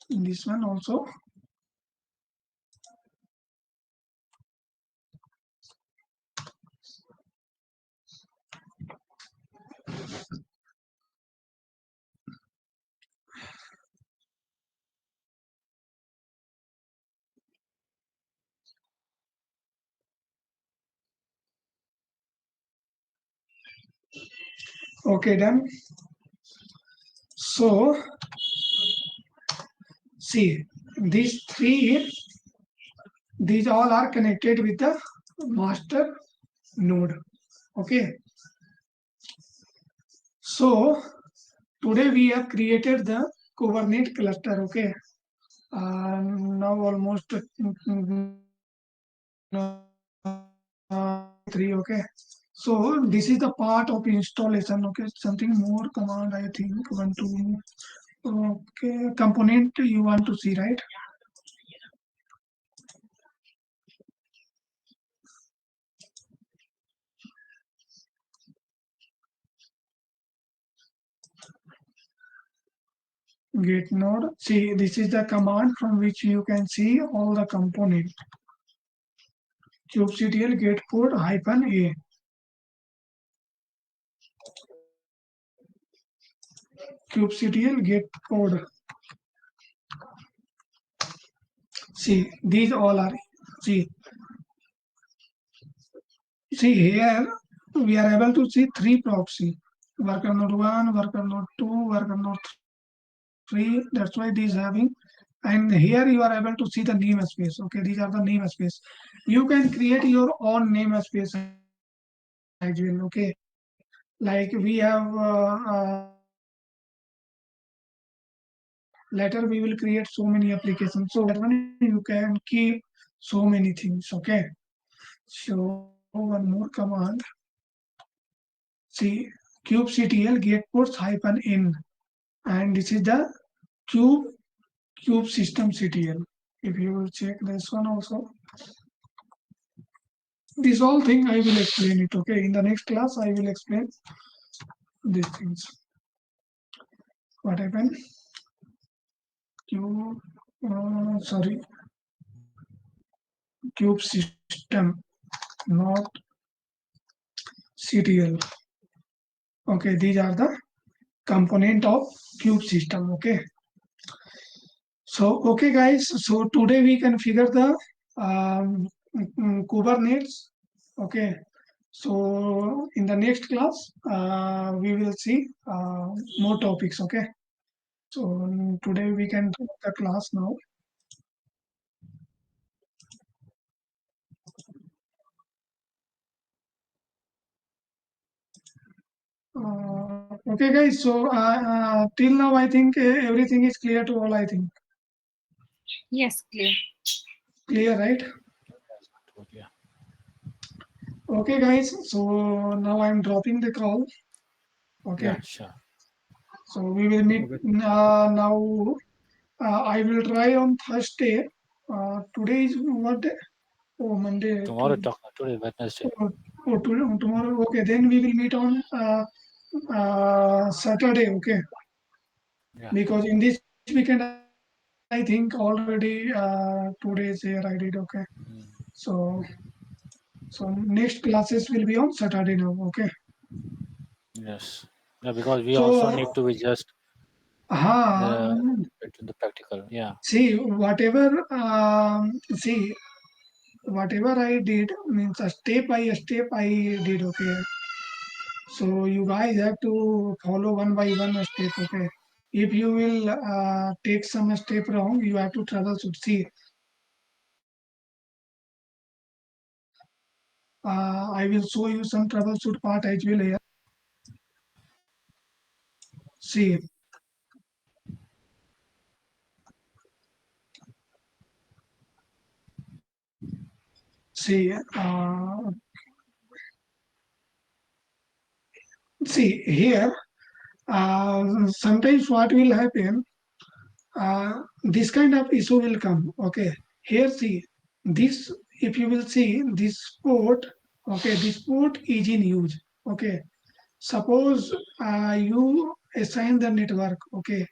In this one also. Okay, done. So see, these three, these all are connected with the master node. Okay, so today we have created the Kubernetes cluster. Okay, now almost three. Okay, so this is the part of installation. Okay, something more command, I think, one two. Okay, component you want to see, right? Get node. See, this is the command from which you can see all the component. kubectl get port hyphen a. kubectl get code. See, these all are. See, see here we are able to see three proxy. Worker node 1, worker node 2, worker node 3. That's why these having. And here you are able to see the namespace. Okay, these are the namespace. You can create your own namespace as well. Okay, like we have later we will create so many applications. So that one you can keep so many things. Okay. So one more command. See, kubectl get ports hyphen in, and this is the cube cube system ctl. If you will check this one also, this whole thing I will explain it. Okay, in the next class I will explain these things. What happened? Cube, sorry, cube system, not ctl. Okay, these are the component of cube system. Okay, so okay guys, so today we can figure the kubernetes. Okay, so in the next class we will see more topics. Okay, so today we can do the class now. Okay guys, so till now I think everything is clear to all. I think Yes, clear. clear, right? Yeah. Okay guys, so now I'm dropping the call. Okay, Yeah, sure. so we will meet Okay. now. I will try on Thursday. Today is what day? Oh, Monday. Today Wednesday. Tomorrow. Okay, then we will meet on Saturday. Okay, Yeah. because in this weekend I think already 2 days here I did. Okay, Mm. so next classes will be on Saturday now. Okay, Yes. Yeah, because we also so need to be just uh, uh, into the practical. Yeah. see see whatever I did means a step by step I did. Okay, so you guys have to follow one by one step. Okay, if you will take some step wrong, you have to troubleshoot. See, I will show you some troubleshoot part as well here. See, see, see here. Sometimes what will happen? This kind of issue will come. Okay, here see this. If you will see this port, okay, this port is in use. Okay, suppose you assign the network, okay,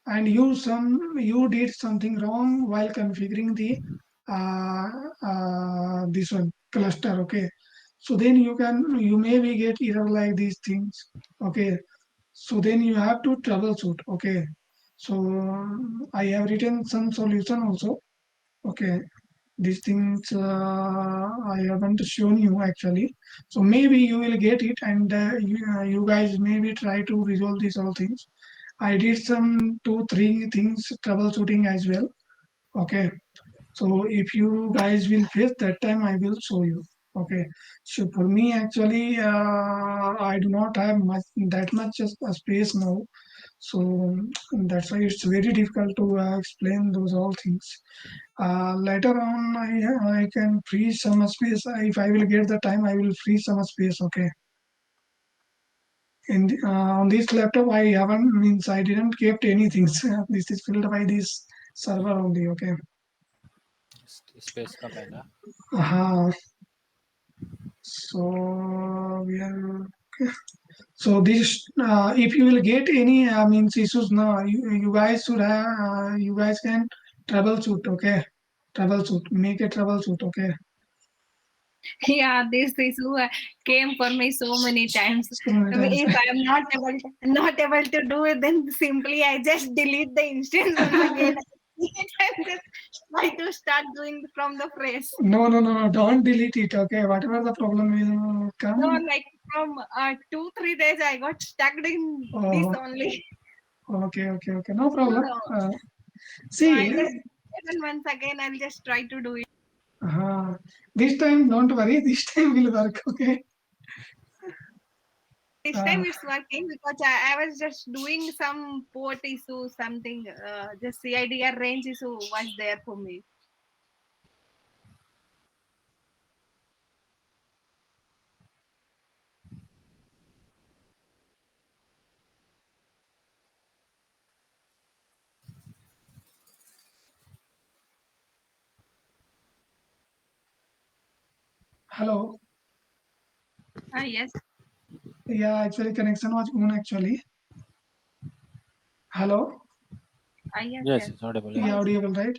and you did something wrong while configuring the uh, this one cluster, okay. So then you maybe get error like these things, okay. So then you have to troubleshoot, okay. So I have written some solution also, okay. These things I haven't shown you actually. So maybe you will get it, and you guys maybe try to resolve these all things. I did some 2 3 things troubleshooting as well, okay. So if you guys will face that time, I will show you, okay. So for me actually, I do not have that much space now. So that's why it's very difficult to explain those all things. Later on, I can free some space. If I will get the time, I will free some space. Okay. On this laptop, I haven't means I didn't kept anything. This is filled by this server only. Okay. Space कम है ना. Uh, so we are. Okay. So this, if you will get any means issues now, you guys should have. You guys can troubleshoot. Okay. Troubleshoot. Make a troubleshoot. Okay. Yeah, this issue came for me so many times. So many I mean, times. if I am not able to do it, then simply I just delete the instance once again. And just try to start doing from the fresh. No, no, no, no, don't delete it. Okay, whatever the problem will No, come. like from 2 3 days, I got stuck in this Oh, only. okay, okay, okay. No problem. So, so I See, just and once again I'll just try to do it. uh, this time don't worry. This time will work. Okay. This Uh, time it's working because I was just doing some port issue, something, just CIDR range issue was there for me. hello. Yes. Yeah, actually connection was on actually. Hello. Yes, Yes, yes. it's audible. Yeah. Yeah, audible, right?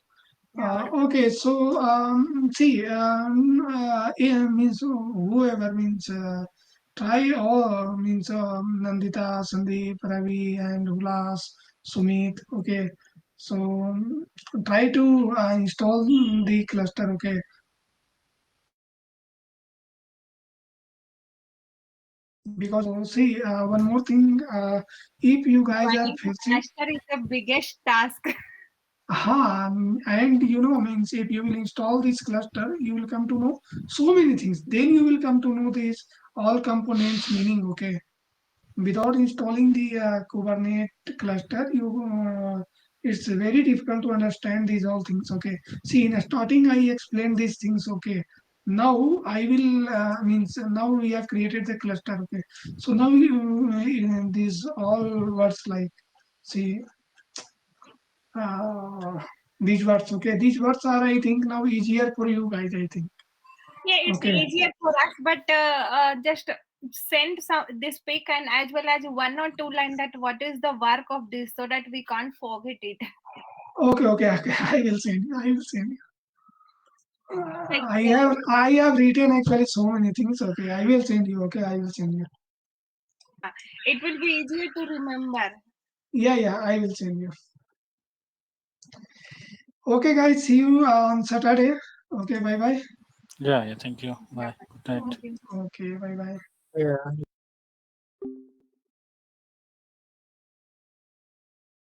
Yeah, audible. Okay, so see, yeah, means whoever means try all means Nandita, Sandeep, Ravi, and Ulas, Sumit. Okay, so try to install the cluster. Okay, because see one more thing, if you guys are Running facing. cluster is the biggest task. And means if you will install this cluster, you will come to know so many things. Then you will come to know this all components meaning. Okay, without installing the Kubernetes cluster, it's very difficult to understand these all things. Okay, see in starting I explained these things. Okay, now I will means now we have created the cluster. Okay, so now these all words like see uh, these words. Okay, these words are I think now easier for you guys. I think. Yeah, it's Okay. easier for us, but just send some this pic and as well as 1 or 2 line that what is the work of this so that we can't forget it. Okay. Okay. Okay. I will send you. I will send you. Like I have written actually so many things. Okay, I will send you. Okay, I will send you. it will be easier to remember. Yeah, yeah, I will send you. Okay, guys, see you on Saturday. Okay, bye bye. Yeah, yeah. Thank you. Bye. Good night. Okay. Okay, bye bye. Yeah.